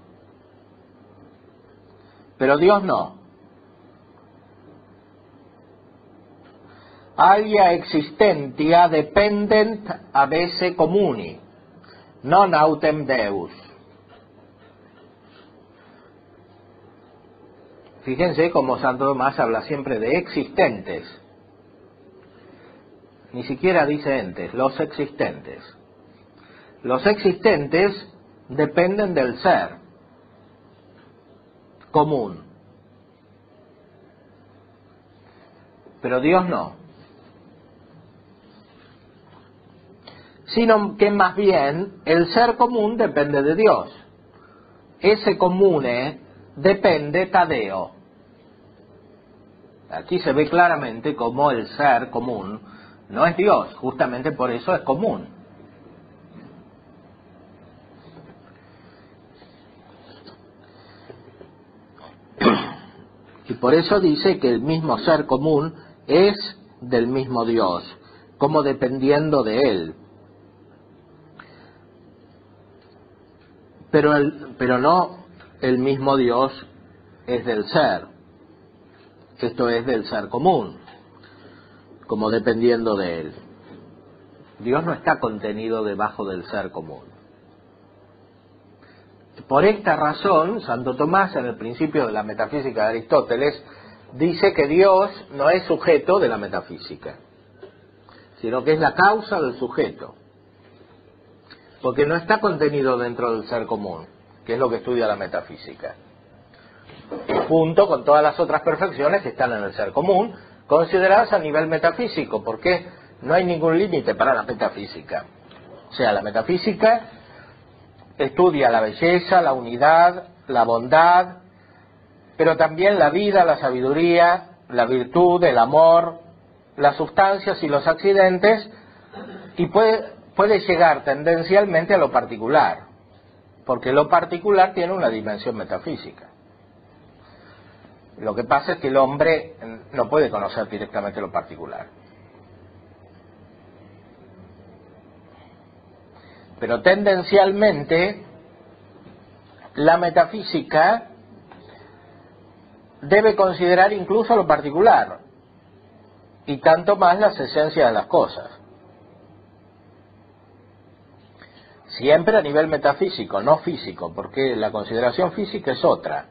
Pero Dios no. Alia existentia dependent abesse comuni, non autem Deus. Fíjense cómo Santo Tomás habla siempre de existentes. Ni siquiera dice entes, los existentes. Los existentes dependen del ser común. Pero Dios no. Sino que más bien el ser común depende de Dios. Ese comune depende Tadeo. Aquí se ve claramente cómo el ser común no es Dios, justamente por eso es común. Y por eso dice que el mismo ser común es del mismo Dios, como dependiendo de él. Pero no el mismo Dios es del ser. Esto es del ser común, como dependiendo de él. Dios no está contenido debajo del ser común. Por esta razón, Santo Tomás, en el principio de la metafísica de Aristóteles, dice que Dios no es sujeto de la metafísica. sino que es la causa del sujeto, porque no está contenido dentro del ser común, que es lo que estudia la metafísica, junto con todas las otras perfecciones que están en el ser común, consideradas a nivel metafísico, porque no hay ningún límite para la metafísica. O sea, la metafísica estudia la belleza, la unidad, la bondad, pero también la vida, la sabiduría, la virtud, el amor, las sustancias y los accidentes, y puede llegar tendencialmente a lo particular, porque lo particular tiene una dimensión metafísica. Lo que pasa es que el hombre no puede conocer directamente lo particular. Pero tendencialmente la metafísica debe considerar incluso lo particular, y tanto más las esencias de las cosas. Siempre a nivel metafísico, no físico, porque la consideración física es otra.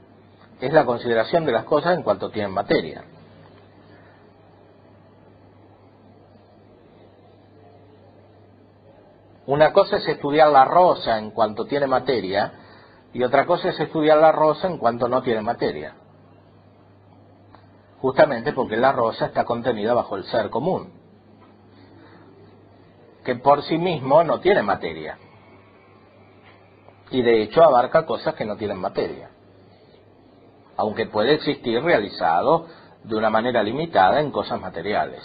Es la consideración de las cosas en cuanto tienen materia. Una cosa es estudiar la rosa en cuanto tiene materia, y otra cosa es estudiar la rosa en cuanto no tiene materia. Justamente porque la rosa está contenida bajo el ser común, que por sí mismo no tiene materia, y de hecho abarca cosas que no tienen materia, aunque puede existir realizado de una manera limitada en cosas materiales.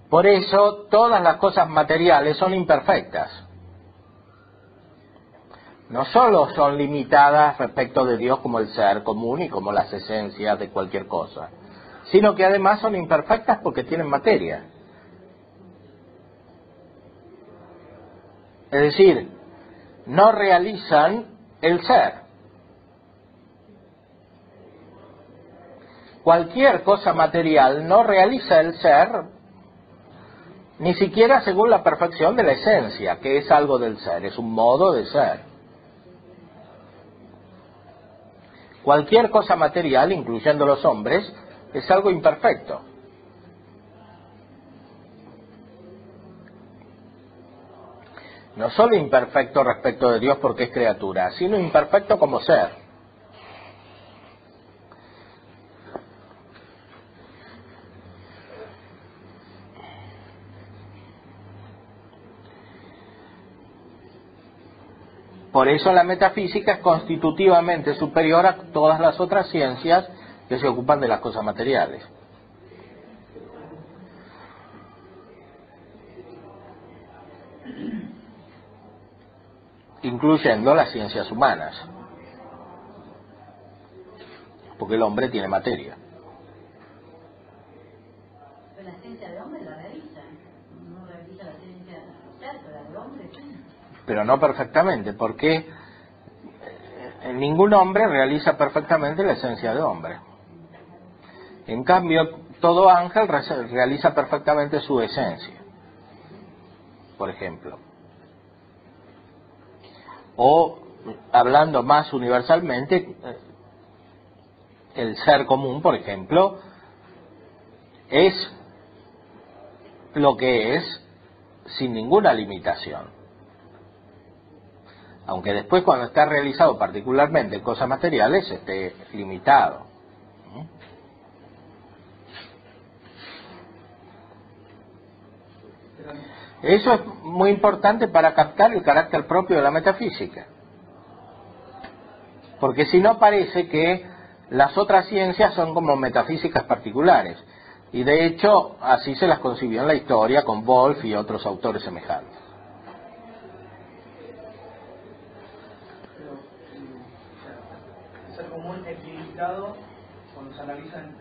Por eso todas las cosas materiales son imperfectas. No solo son limitadas respecto de Dios como el ser común y como las esencias de cualquier cosa, sino que además son imperfectas porque tienen materia. Es decir, no realizan el ser. Cualquier cosa material no realiza el ser, ni siquiera según la perfección de la esencia, que es algo del ser, es un modo de ser. Cualquier cosa material, incluyendo los hombres, es algo imperfecto. No solo imperfecto respecto de Dios porque es criatura, sino imperfecto como ser. Por eso la metafísica es constitutivamente superior a todas las otras ciencias que se ocupan de las cosas materiales. Incluyendo las ciencias humanas, porque el hombre tiene materia. Pero la ciencia de hombre la realiza, no realiza la ciencia social, pero la del hombre sí. Pero no perfectamente, porque ningún hombre realiza perfectamente la esencia de hombre. En cambio, todo ángel realiza perfectamente su esencia, por ejemplo. O, hablando más universalmente, el ser común, por ejemplo, es lo que es sin ninguna limitación. Aunque después, cuando está realizado particularmente en cosas materiales, esté limitado. Eso es muy importante para captar el carácter propio de la metafísica. Porque si no, parece que las otras ciencias son como metafísicas particulares. Y de hecho, así se las concibió en la historia con Wolff y otros autores semejantes. El ser común es limitado cuando se analizan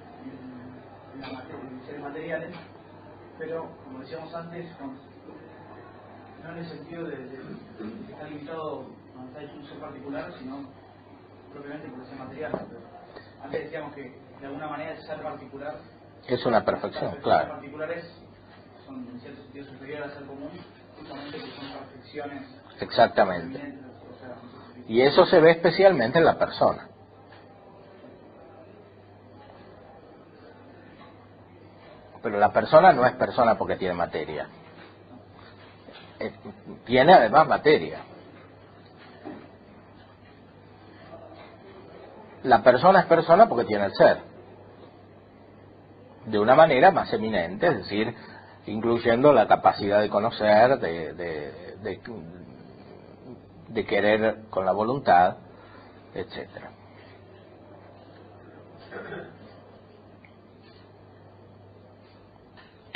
en seres materiales, pero como decíamos antes, no en el sentido de que está limitado cuando está hecho un ser particular, sino propiamente por el ser material. Antes decíamos que de alguna manera el ser particular Es una perfección, Los claro. particulares son en cierto sentido superiores al ser común, justamente que son perfecciones. Exactamente. O sea, Y eso se ve especialmente en la persona. Pero la persona no es persona porque tiene materia. Tiene además materia. La persona es persona porque tiene el ser. De una manera más eminente, es decir, incluyendo la capacidad de conocer, de querer con la voluntad, etcétera.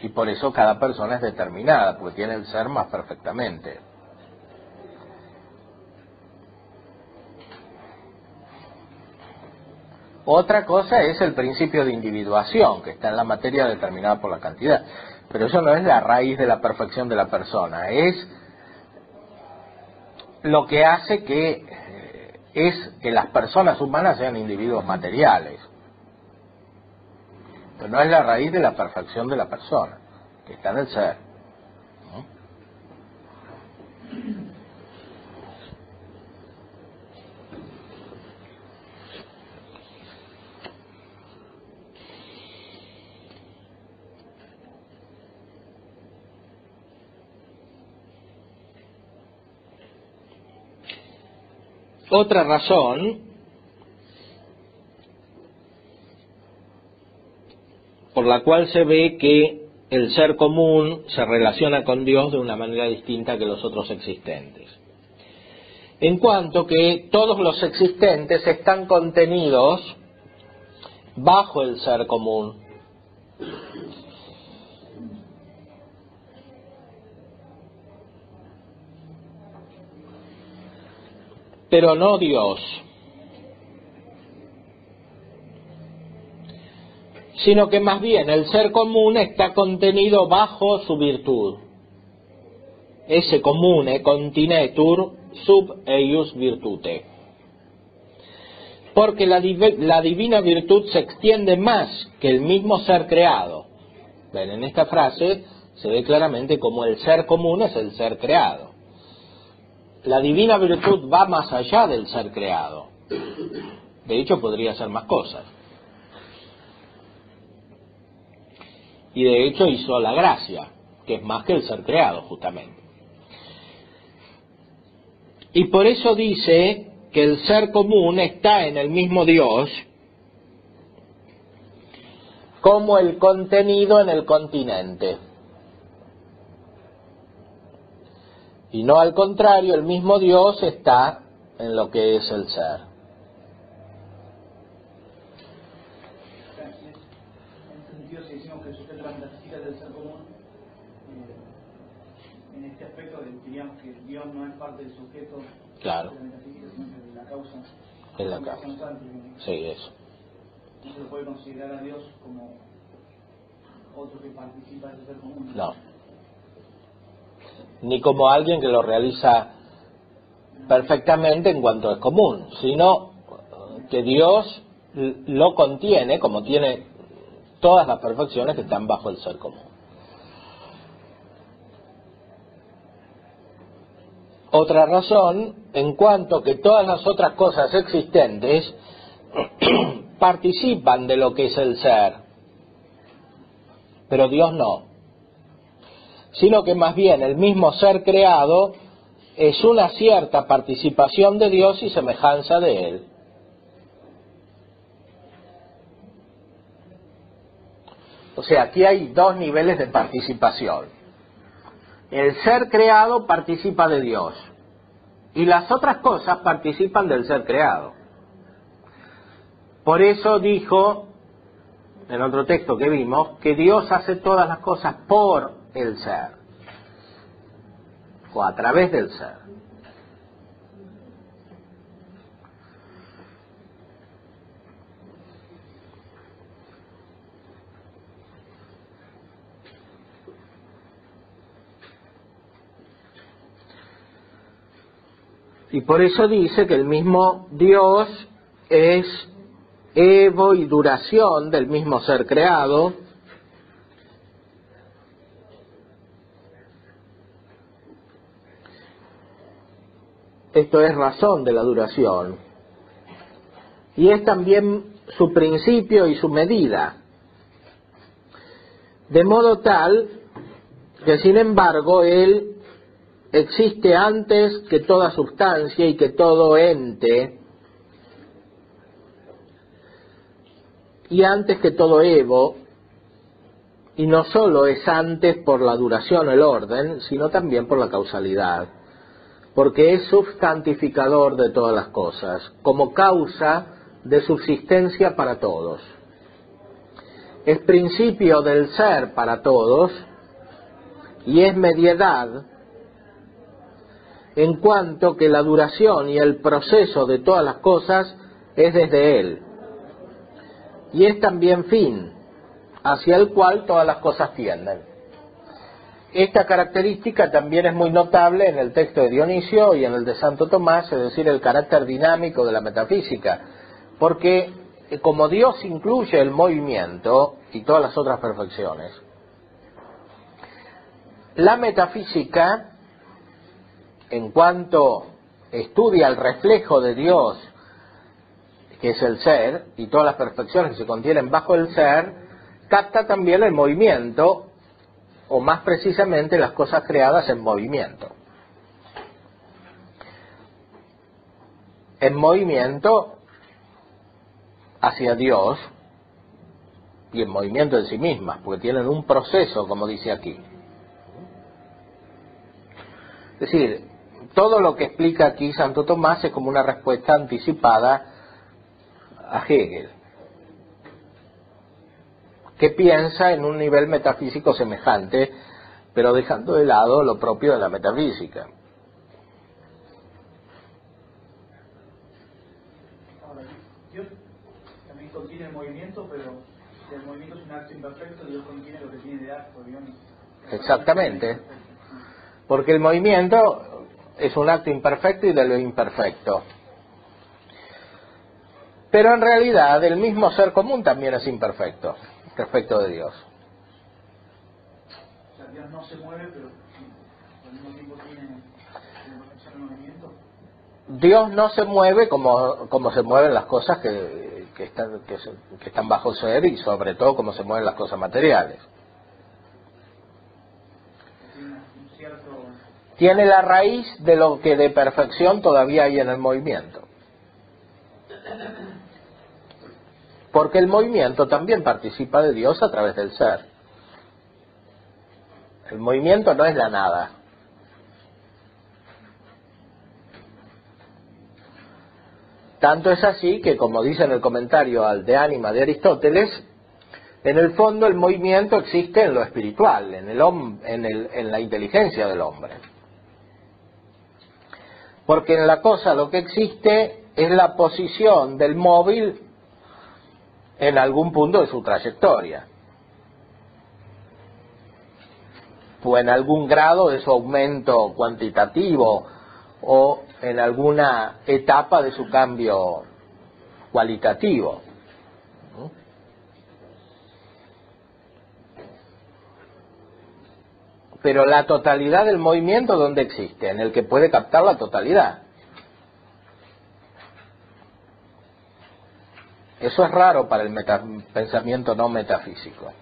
Y por eso cada persona es determinada, porque tiene el ser más perfectamente. Otra cosa es el principio de individuación, que está en la materia determinada por la cantidad. Pero eso no es la raíz de la perfección de la persona, es lo que hace que las personas humanas sean individuos materiales. Pero no es la raíz de la perfección de la persona, que está en el ser. Otra razón por la cual se ve que el ser común se relaciona con Dios de una manera distinta que los otros existentes. En cuanto que todos los existentes están contenidos bajo el ser común. Pero no Dios, sino que más bien el ser común está contenido bajo su virtud. Esse comune continetur sub eius virtute. Porque la divina virtud se extiende más que el mismo ser creado. Ven, en esta frase se ve claramente como el ser común es el ser creado. La divina virtud va más allá del ser creado. De hecho, podría hacer más cosas. Y de hecho hizo la gracia, que es más que el ser creado, justamente. Y por eso dice que el ser común está en el mismo Dios como el contenido en el continente. Y no al contrario, el mismo Dios está en lo que es el ser. En este sentido, si decimos que el sujeto de las metafísicas del ser común, en este aspecto diríamos que Dios no es parte del sujeto Claro. de la metafísica, sino que de la causa. Es la causa. Sí, eso. No se lo puede considerar a Dios como otro que participa del ser común. No. Ni como alguien que lo realiza perfectamente en cuanto es común, sino que Dios lo contiene, como tiene todas las perfecciones que están bajo el ser común. Otra razón, en cuanto que todas las otras cosas existentes participan de lo que es el ser, pero Dios no. Sino que más bien el mismo ser creado es una cierta participación de Dios y semejanza de Él. O sea, aquí hay dos niveles de participación. El ser creado participa de Dios y las otras cosas participan del ser creado. Por eso dijo, en otro texto que vimos, que Dios hace todas las cosas por el ser, o a través del ser. Y por eso dice que el mismo Dios es evo y duración del mismo ser creado, esto es razón de la duración, y es también su principio y su medida. De modo tal que, sin embargo, Él existe antes que toda sustancia y que todo ente, y antes que todo evo, y no solo es antes por la duración, el orden, sino también por la causalidad, porque es substantificador de todas las cosas, como causa de subsistencia para todos. Es principio del ser para todos y es mediedad, en cuanto que la duración y el proceso de todas las cosas es desde Él. Y es también fin, hacia el cual todas las cosas tienden. Esta característica también es muy notable en el texto de Dionisio y en el de Santo Tomás, es decir, el carácter dinámico de la metafísica, porque como Dios incluye el movimiento y todas las otras perfecciones, la metafísica, en cuanto estudia el reflejo de Dios, que es el ser, y todas las perfecciones que se contienen bajo el ser, capta también el movimiento, o más precisamente las cosas creadas en movimiento. En movimiento hacia Dios y en movimiento en sí mismas, porque tienen un proceso, como dice aquí. Es decir, todo lo que explica aquí Santo Tomás es como una respuesta anticipada a Hegel, que piensa en un nivel metafísico semejante, pero dejando de lado lo propio de la metafísica. Ahora, Dios también contiene el movimiento, pero si el movimiento es un acto imperfecto, Dios contiene lo que tiene de acto, digamos. Exactamente, porque el movimiento es un acto imperfecto y de lo imperfecto. Pero en realidad el mismo ser común también es imperfecto respecto de Dios. O sea, Dios no se mueve, pero al mismo tiempo tiene el movimiento. Dios no se mueve como se mueven las cosas que están bajo ser, y sobre todo como se mueven las cosas materiales. Tiene la raíz de lo que de perfección todavía hay en el movimiento. Porque el movimiento también participa de Dios a través del ser. El movimiento no es la nada. Tanto es así que, como dice en el comentario al De Anima de Aristóteles, en el fondo el movimiento existe en lo espiritual, en la inteligencia del hombre. Porque en la cosa lo que existe es la posición del móvil en algún punto de su trayectoria, o en algún grado de su aumento cuantitativo, o en alguna etapa de su cambio cualitativo. Pero la totalidad del movimiento, ¿dónde existe? En el que puede captar la totalidad. Eso es raro para el pensamiento no metafísico.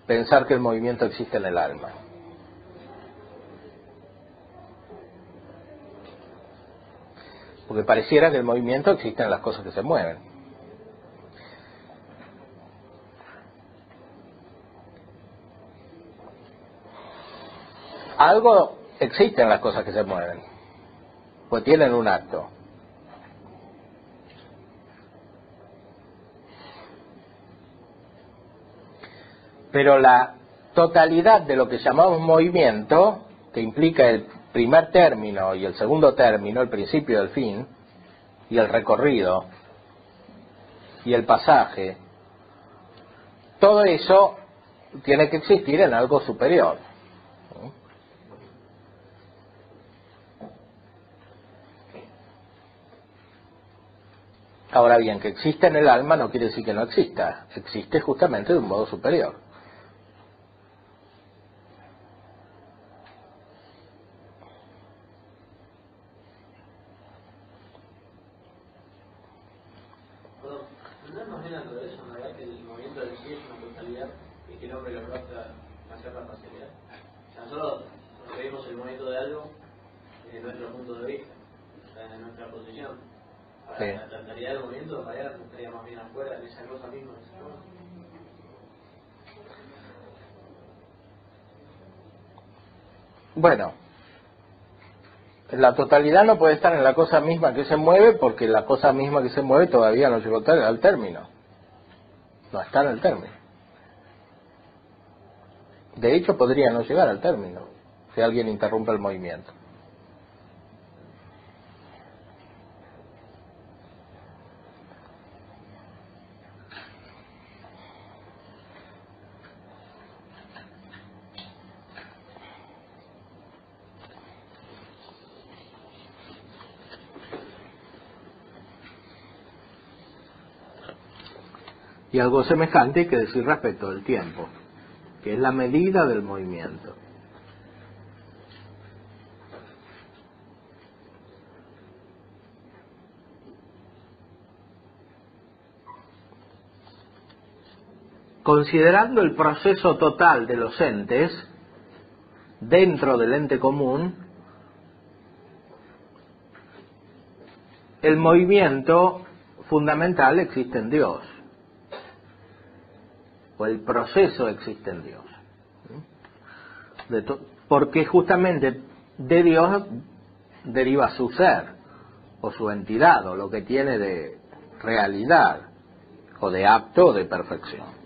Pensar que el movimiento existe en el alma. Porque pareciera que el movimiento existe en las cosas que se mueven. Algo existe en las cosas que se mueven, pues tienen un acto. Pero la totalidad de lo que llamamos movimiento, que implica el primer término y el segundo término, el principio y el fin, y el recorrido, y el pasaje, todo eso tiene que existir en algo superior. Ahora bien, que exista en el alma no quiere decir que no exista, existe justamente de un modo superior. Perdón, no es más bien al revés, en verdad, que el movimiento del sí es una totalidad que el hombre logró hacer la facilidad. O sea, nosotros vemos el movimiento de algo desde nuestro punto de vista, o sea, desde nuestra posición. Ahora, Sí. la totalidad del movimiento, en realidad, estaría más bien afuera de esa cosa misma. ¿No? Bueno, la totalidad no puede estar en la cosa misma que se mueve porque la cosa misma que se mueve todavía no llegó al término. No está en el término. De hecho, podría no llegar al término si alguien interrumpe el movimiento. Y algo semejante hay que decir respecto del tiempo, que es la medida del movimiento. Considerando el proceso total de los entes dentro del ente común, el movimiento fundamental existe en Dios, o el proceso existe en Dios. Porque justamente de Dios deriva su ser, o su entidad, o lo que tiene de realidad, o de apto, o de perfección.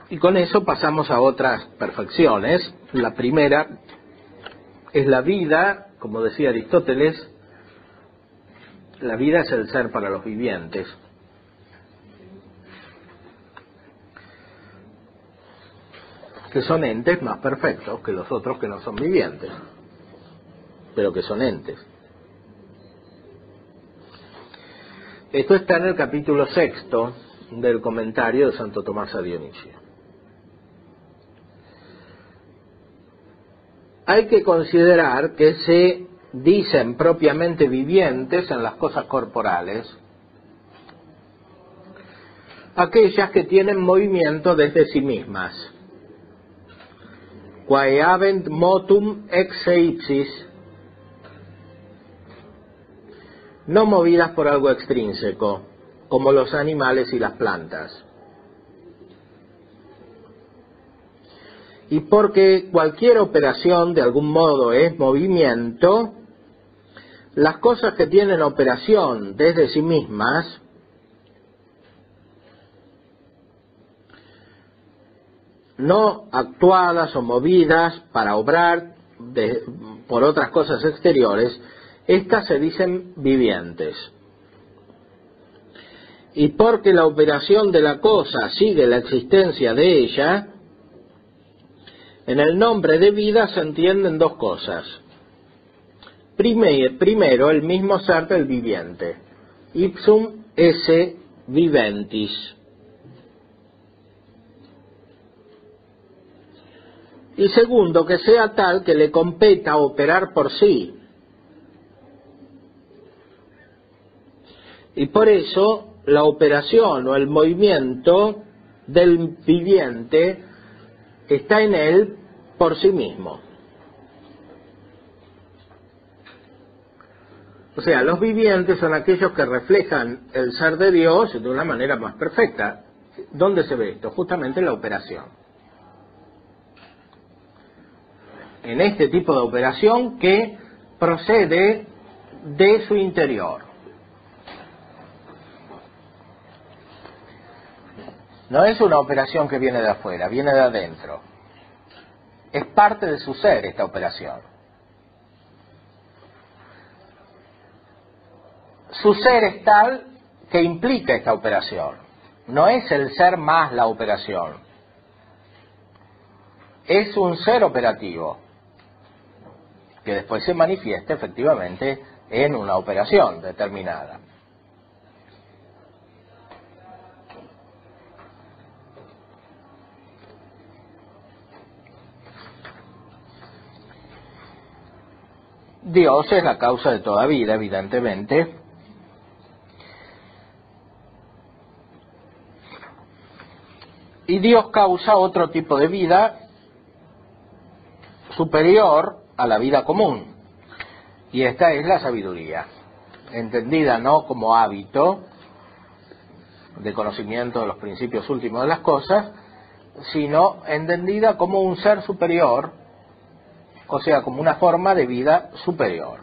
Y con eso pasamos a otras perfecciones. La primera es la vida, como decía Aristóteles, la vida es el ser para los vivientes. Que son entes más perfectos que los otros que no son vivientes, pero que son entes. Esto está en el capítulo 6 del comentario de Santo Tomás a Dionisio. Hay que considerar que se dicen propiamente vivientes en las cosas corporales aquellas que tienen movimiento desde sí mismas, quae habent motum ex se ipsis, no movidas por algo extrínseco, como los animales y las plantas. Y porque cualquier operación de algún modo es movimiento, las cosas que tienen operación desde sí mismas no actuadas o movidas para obrar por otras cosas exteriores, estas se dicen vivientes. Y porque la operación de la cosa sigue la existencia de ella, en el nombre de vida se entienden dos cosas. Primero, el mismo ser del viviente, ipsum esse viventis. Y segundo, que sea tal que le competa operar por sí. Y por eso la operación o el movimiento del viviente está en él por sí mismo. O sea, los vivientes son aquellos que reflejan el ser de Dios de una manera más perfecta. ¿Dónde se ve esto? Justamente en la operación. En este tipo de operación que procede de su interior. No es una operación que viene de afuera, viene de adentro. Es parte de su ser esta operación. Su ser es tal que implica esta operación. No es el ser más la operación. Es un ser operativo que después se manifiesta efectivamente en una operación determinada. Dios es la causa de toda vida, evidentemente. Y Dios causa otro tipo de vida superior a la vida común. Y esta es la sabiduría, entendida no como hábito de conocimiento de los principios últimos de las cosas, sino entendida como un ser superior, o sea, como una forma de vida superior.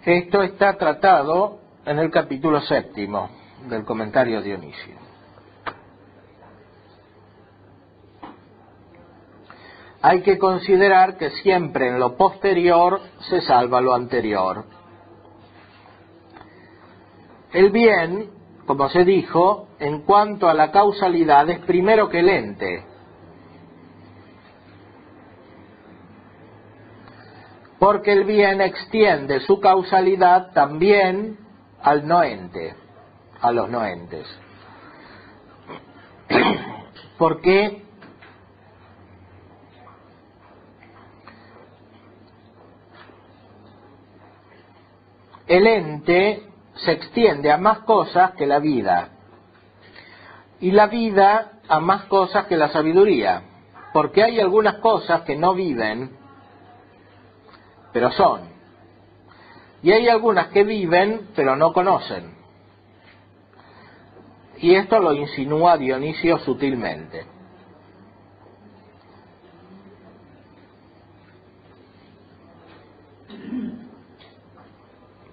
Esto está tratado en el capítulo 7 del comentario a Dionisio. Hay que considerar que siempre en lo posterior se salva lo anterior. El bien, como se dijo, en cuanto a la causalidad, es primero que el ente. Porque el bien extiende su causalidad también al no ente, a los no entes. Porque el ente se extiende a más cosas que la vida, y la vida a más cosas que la sabiduría, porque hay algunas cosas que no viven, pero son, y hay algunas que viven, pero no conocen. Y esto lo insinúa Dionisio sutilmente.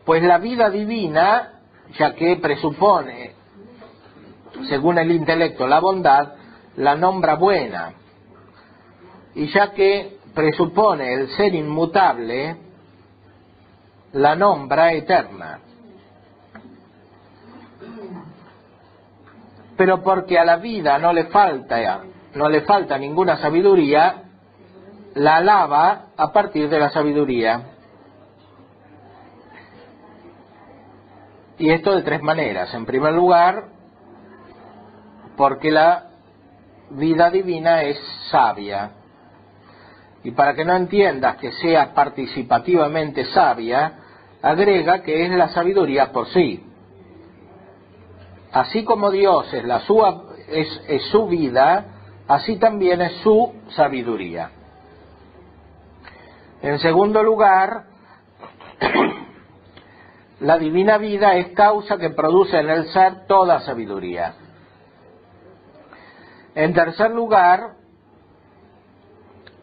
Pues la vida divina, ya que presupone, según el intelecto, la bondad, la nombra buena. Y ya que presupone el ser inmutable, la nombra eterna. Pero porque a la vida no le falta ninguna sabiduría, la alaba a partir de la sabiduría. Y esto de tres maneras. En primer lugar, porque la vida divina es sabia. Y para que no entiendas que sea participativamente sabia, agrega que es la sabiduría por sí. Así como Dios es su vida, así también es su sabiduría. En segundo lugar, la divina vida es causa que produce en el ser toda sabiduría. En tercer lugar,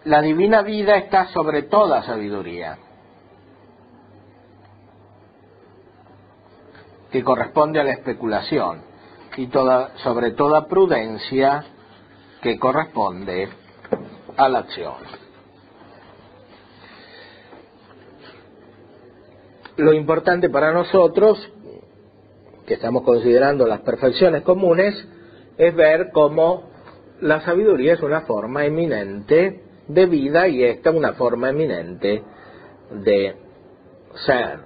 la divina vida está sobre toda sabiduría, que corresponde a la especulación, y sobre toda prudencia, que corresponde a la acción. Lo importante para nosotros, que estamos considerando las perfecciones comunes, es ver cómo la sabiduría es una forma eminente de vida y esta una forma eminente de ser.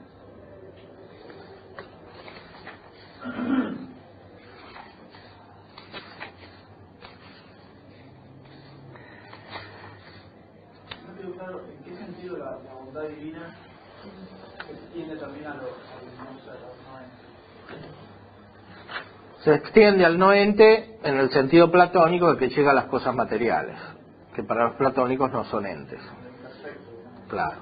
¿En qué sentido la bondad divina se extiende también a los no entes? Se extiende al no ente en el sentido platónico de que llega a las cosas materiales, que para los platónicos no son entes. Claro.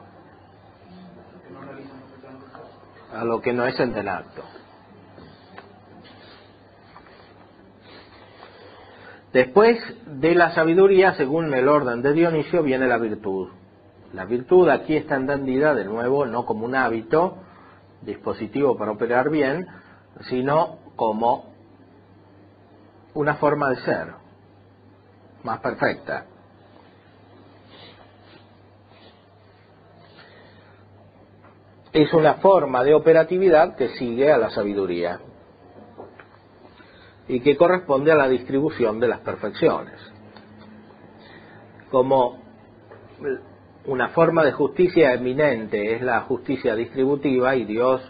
A lo que no es ente en acto. Después de la sabiduría, según el orden de Dionisio, viene la virtud. La virtud aquí está entendida de nuevo no como un hábito, dispositivo para operar bien, sino como una forma de ser más perfecta. Es una forma de operatividad que sigue a la sabiduría y que corresponde a la distribución de las perfecciones. Como una forma de justicia eminente es la justicia distributiva, y Dios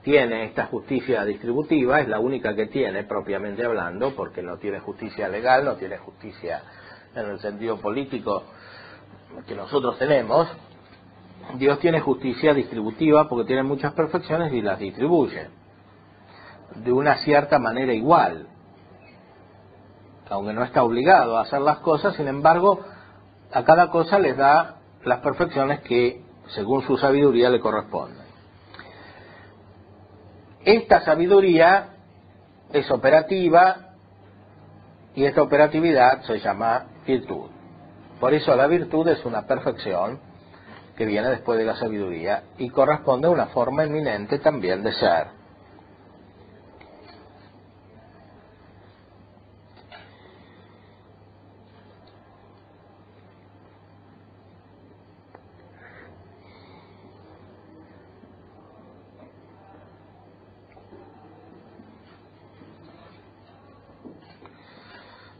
tiene esta justicia distributiva, es la única que tiene propiamente hablando, porque no tiene justicia legal, no tiene justicia en el sentido político que nosotros tenemos, Dios tiene justicia distributiva porque tiene muchas perfecciones y las distribuye de una cierta manera igual, aunque no está obligado a hacer las cosas. Sin embargo, a cada cosa les da las perfecciones que según su sabiduría le corresponden. Esta sabiduría es operativa y esta operatividad se llama virtud. Por eso la virtud es una perfección que viene después de la sabiduría y corresponde a una forma eminente también de ser.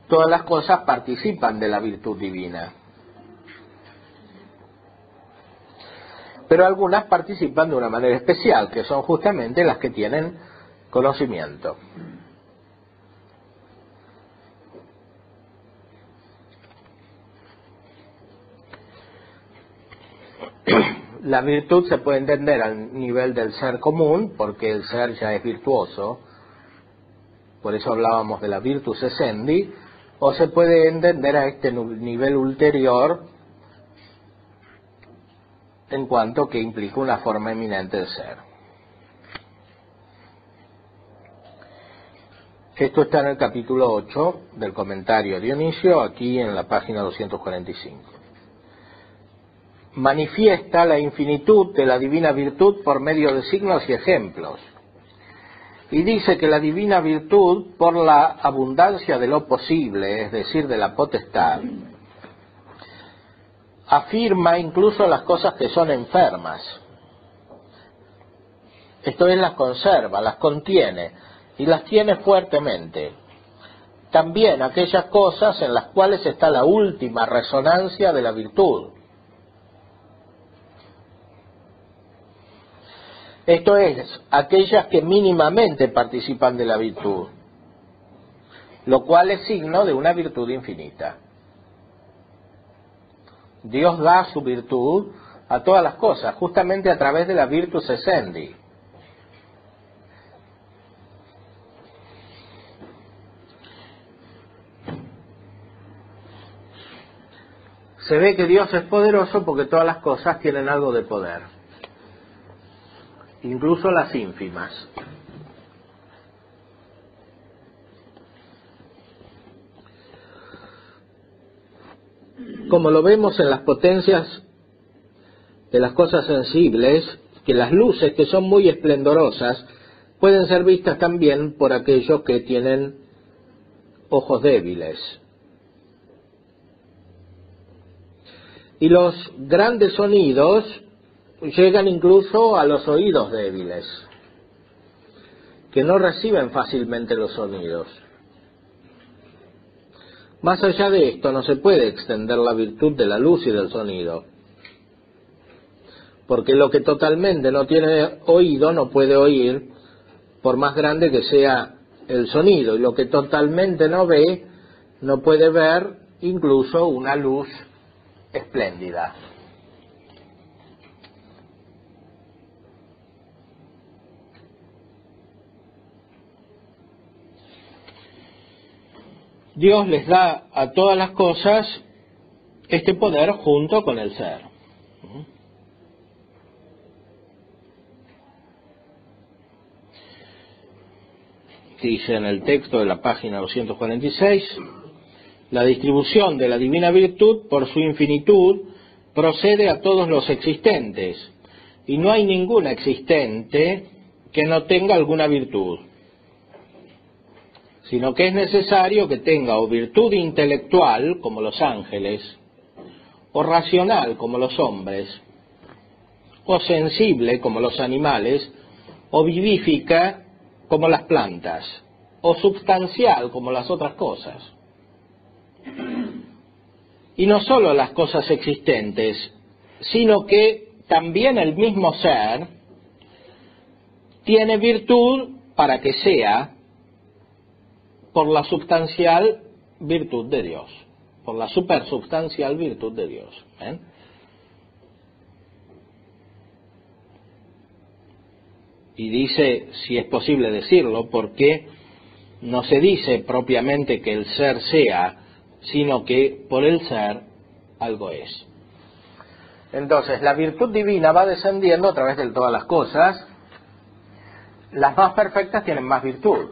Todas las cosas participan de la virtud divina, pero algunas participan de una manera especial, que son justamente las que tienen conocimiento. La virtud se puede entender al nivel del ser común, porque el ser ya es virtuoso, por eso hablábamos de la virtus essendi, o se puede entender a este nivel ulterior en cuanto que implica una forma eminente de ser. Esto está en el capítulo 8 del comentario a Dionisio, aquí en la página 245. Manifiesta la infinitud de la divina virtud por medio de signos y ejemplos. Y dice que la divina virtud, por la abundancia de lo posible, es decir, de la potestad, afirma incluso las cosas que son enfermas. Esto es, las conserva, las contiene, y las tiene fuertemente. También aquellas cosas en las cuales está la última resonancia de la virtud. Esto es, aquellas que mínimamente participan de la virtud, lo cual es signo de una virtud infinita. Dios da su virtud a todas las cosas, justamente a través de la virtus essendi. Se ve que Dios es poderoso porque todas las cosas tienen algo de poder, incluso las ínfimas. Como lo vemos en las potencias de las cosas sensibles, que las luces que son muy esplendorosas pueden ser vistas también por aquellos que tienen ojos débiles. Y los grandes sonidos llegan incluso a los oídos débiles, que no reciben fácilmente los sonidos. Más allá de esto, no se puede extender la virtud de la luz y del sonido, porque lo que totalmente no tiene oído no puede oír, por más grande que sea el sonido, y lo que totalmente no ve no puede ver incluso una luz espléndida. Dios les da a todas las cosas este poder junto con el ser. Dice en el texto de la página 246, la distribución de la divina virtud por su infinitud procede a todos los existentes, y no hay ningún existente que no tenga alguna virtud, sino que es necesario que tenga o virtud intelectual, como los ángeles, o racional, como los hombres, o sensible, como los animales, o vivífica, como las plantas, o substancial, como las otras cosas. Y no solo las cosas existentes, sino que también el mismo ser tiene virtud para que sea por la substancial virtud de Dios. por la supersubstancial virtud de Dios. ¿Ven? Y dice, si es posible decirlo, porque no se dice propiamente que el ser sea, sino que por el ser algo es. Entonces, la virtud divina va descendiendo a través de todas las cosas. Las más perfectas tienen más virtud.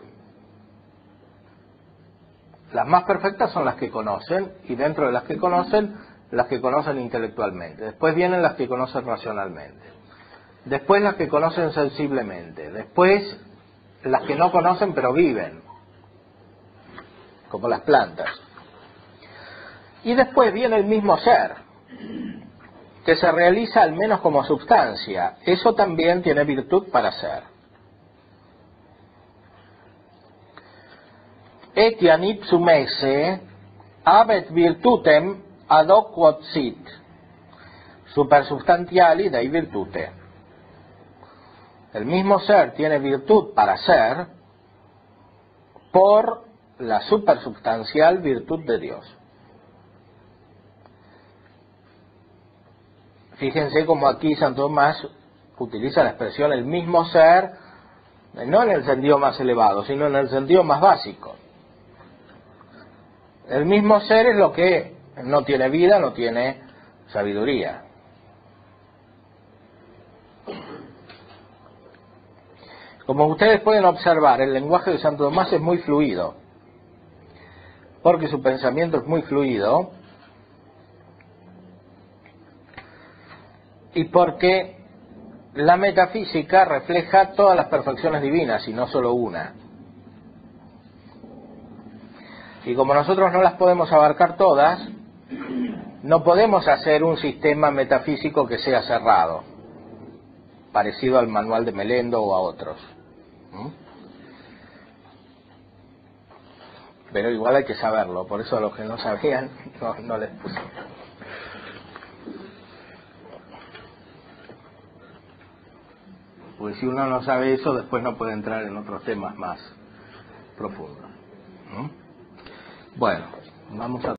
Las más perfectas son las que conocen, y dentro de las que conocen intelectualmente. Después vienen las que conocen racionalmente. Después las que conocen sensiblemente. Después las que no conocen pero viven, como las plantas. Y después viene el mismo ser, que se realiza al menos como substancia. Eso también tiene virtud para ser. Etiam ipsum esse habet virtutem ad hoc quod sit, supersubstantiali Dei virtute. El mismo ser tiene virtud para ser por la supersubstancial virtud de Dios. Fíjense cómo aquí Santo Tomás utiliza la expresión el mismo ser, no en el sentido más elevado, sino en el sentido más básico. El mismo ser es lo que no tiene vida, no tiene sabiduría. Como ustedes pueden observar, el lenguaje de Santo Tomás es muy fluido, porque su pensamiento es muy fluido, y porque la metafísica refleja todas las perfecciones divinas y no solo una. Y como nosotros no las podemos abarcar todas, no podemos hacer un sistema metafísico que sea cerrado, parecido al manual de Melendo o a otros. Pero igual hay que saberlo, por eso a los que no sabían no les puse. Porque si uno no sabe eso, después no puede entrar en otros temas más profundos. Bueno, vamos a